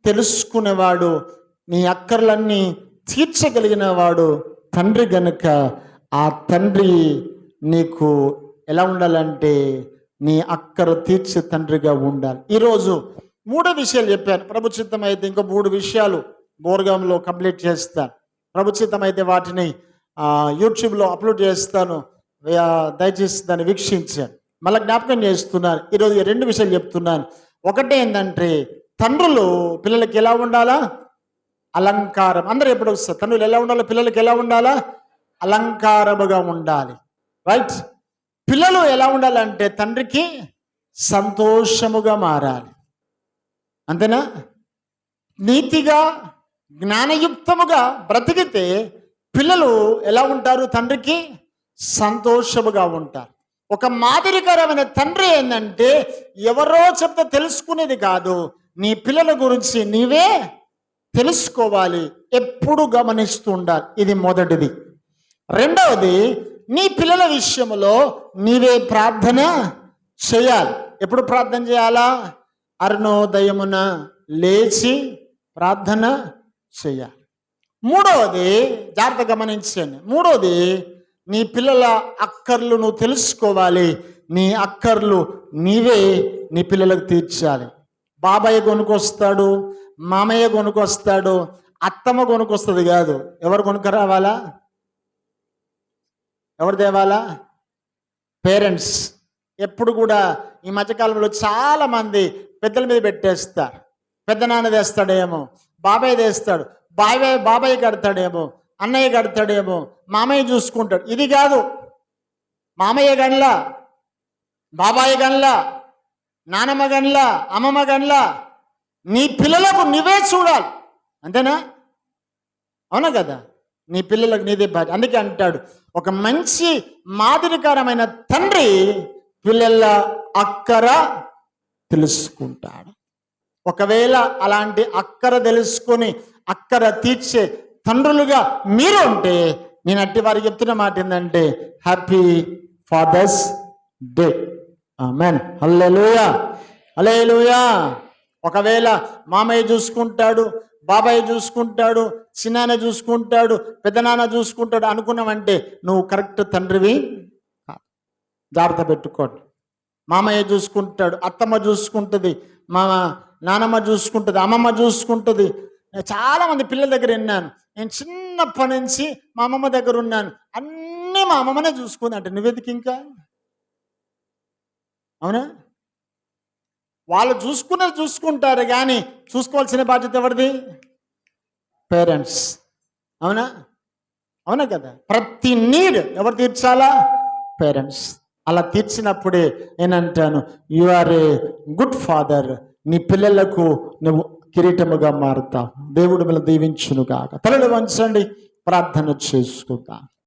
తెలుసుకునేవాడు, నీ అక్కర్లన్నీ తీర్చగలిగిన వాడు తండ్రి గనుక ఆ తండ్రి నీకు ఎలా ఉండాలంటే నీ అక్కర తీర్చే తండ్రిగా ఉండాలి. ఈరోజు 3 విషయాలు చెప్పాను. ప్రభు చిత్తం అయితే ఇంకో 3 విషయాలు బోర్గంలో కంప్లీట్ చేస్తాను. ప్రభు చిత్తం అయితే వాటిని యూట్యూబ్లో అప్లోడ్ చేస్తాను, దయచేసి దాన్ని వీక్షించాను. మళ్ళీ జ్ఞాపకం చేస్తున్నాను. ఈరోజు 2 విషయాలు చెప్తున్నాను. ఒకటి ఏంటంటే తండ్రులు పిల్లలకి ఎలా ఉండాలా? అలంకారం. అందరూ ఎప్పుడు వస్తారు, తండ్రులు ఎలా ఉండాలో పిల్లలకి ఎలా ఉండాలా? అలంకారముగా ఉండాలి. రైట్. పిల్లలు ఎలా ఉండాలంటే తండ్రికి సంతోషముగా మారాలి. అంతేనా? నీతిగా జ్ఞానయుక్తముగా బ్రతికితే పిల్లలు ఎలా ఉంటారు? తండ్రికి సంతోషముగా ఉంటారు. ఒక మాదిరికరమైన తండ్రి ఏంటంటే ఎవరో చెప్తే తెలుసుకునేది కాదు, నీ పిల్లల గురించి నీవే తెలుసుకోవాలి, ఎప్పుడు గమనిస్తూ ఉండాలి. ఇది మొదటిది. రెండవది, నీ పిల్లల విషయంలో నీవే ప్రార్థన చేయాలి. ఎప్పుడు ప్రార్థన చేయాలా? అరుణోదయమున లేచి ప్రార్థన చేయాలి. మూడవది, జాగ్రత్త గమనించండి, మూడవది నీ పిల్లల అక్కర్లు నువ్వు తెలుసుకోవాలి. నీ అక్కర్లు నీవే నీ పిల్లలకు తీర్చాలి. బాబాయ్ కొనుక్కొస్తాడు, మామయ్య కొనుక్కొస్తాడు, అత్తమ్మ కొనుక్కొస్తుంది కాదు. ఎవరు కొనుక్క రావాలా? ఎవరు తేవాలా? పేరెంట్స్. ఎప్పుడు కూడా ఈ మధ్యకాలంలో చాలామంది పెద్దల మీద పెట్టేస్తారు. పెద్ద నాన్న తెస్తాడేమో, బాబాయ్ తెస్తాడు, బాబాయ్ కడతాడేమో, అన్నయ్య కడతాడేమో, మామయ్య చూసుకుంటాడు. ఇది కాదు. మామయ్య గన్లా, బాబాయ్ గన్లా, నానమ్మ గన్లా, అమ్మమ్మ గన్లా, నీ పిల్లలకు నువ్వే చూడాలి. అంతేనా? అవునా కదా? నీ పిల్లలకు నీదే బాధ్యత. అందుకే అంటాడు, ఒక మంచి మాదిరికరమైన తండ్రి పిల్లల అక్కర తెలుసుకుంటాడు. ఒకవేళ అలాంటి అక్కర తెలుసుకొని అక్కర తీర్చే తండ్రులుగా మీరు ఉంటే, నేను అట్టి వారికి చెప్తున్న మాట ఏంటంటే హ్యాపీ ఫాదర్స్ డే. ఆమేన్. హల్లెలూయా, హల్లెలూయా. ఒకవేళ మామయ్య చూసుకుంటాడు, బాబాయ్ చూసుకుంటాడు, చిన్నాన్న చూసుకుంటాడు, పెద్దనాన్న చూసుకుంటాడు అనుకున్నావంటే నువ్వు కరెక్ట్ తండ్రివి. జాగ్రత్త పెట్టుకోండి. మామయ్య చూసుకుంటాడు, అత్తమ్మ చూసుకుంటుంది, నానమ్మ చూసుకుంటుంది, అమ్మమ్మ చూసుకుంటుంది. చాలామంది పిల్లల దగ్గర విన్నాను, నేను చిన్నప్పటి నుంచి మా అమ్మమ్మ దగ్గర ఉన్నాను, అన్నీ మా అమ్మమ్మనే చూసుకుంది అంటే నువ్వెందుకు ఇంకా? అవునా? వాళ్ళు చూసుకుంటారు, కానీ చూసుకోవాల్సిన బాధ్యత ఎవరిది? పేరెంట్స్. అవునా? అవునా కదా? ప్రతి నీడ్ ఎవరు తీర్చాలా? పేరెంట్స్. అలా తీర్చినప్పుడే నేనంటాను you are a good father. నీ పిల్లలకు నువ్వు కిరీటముగా మారుతావు. దేవుడు మిమ్మల్ని దీవించునుగాక. తలలు వంచండి, ప్రార్థన చేసుకుందాం.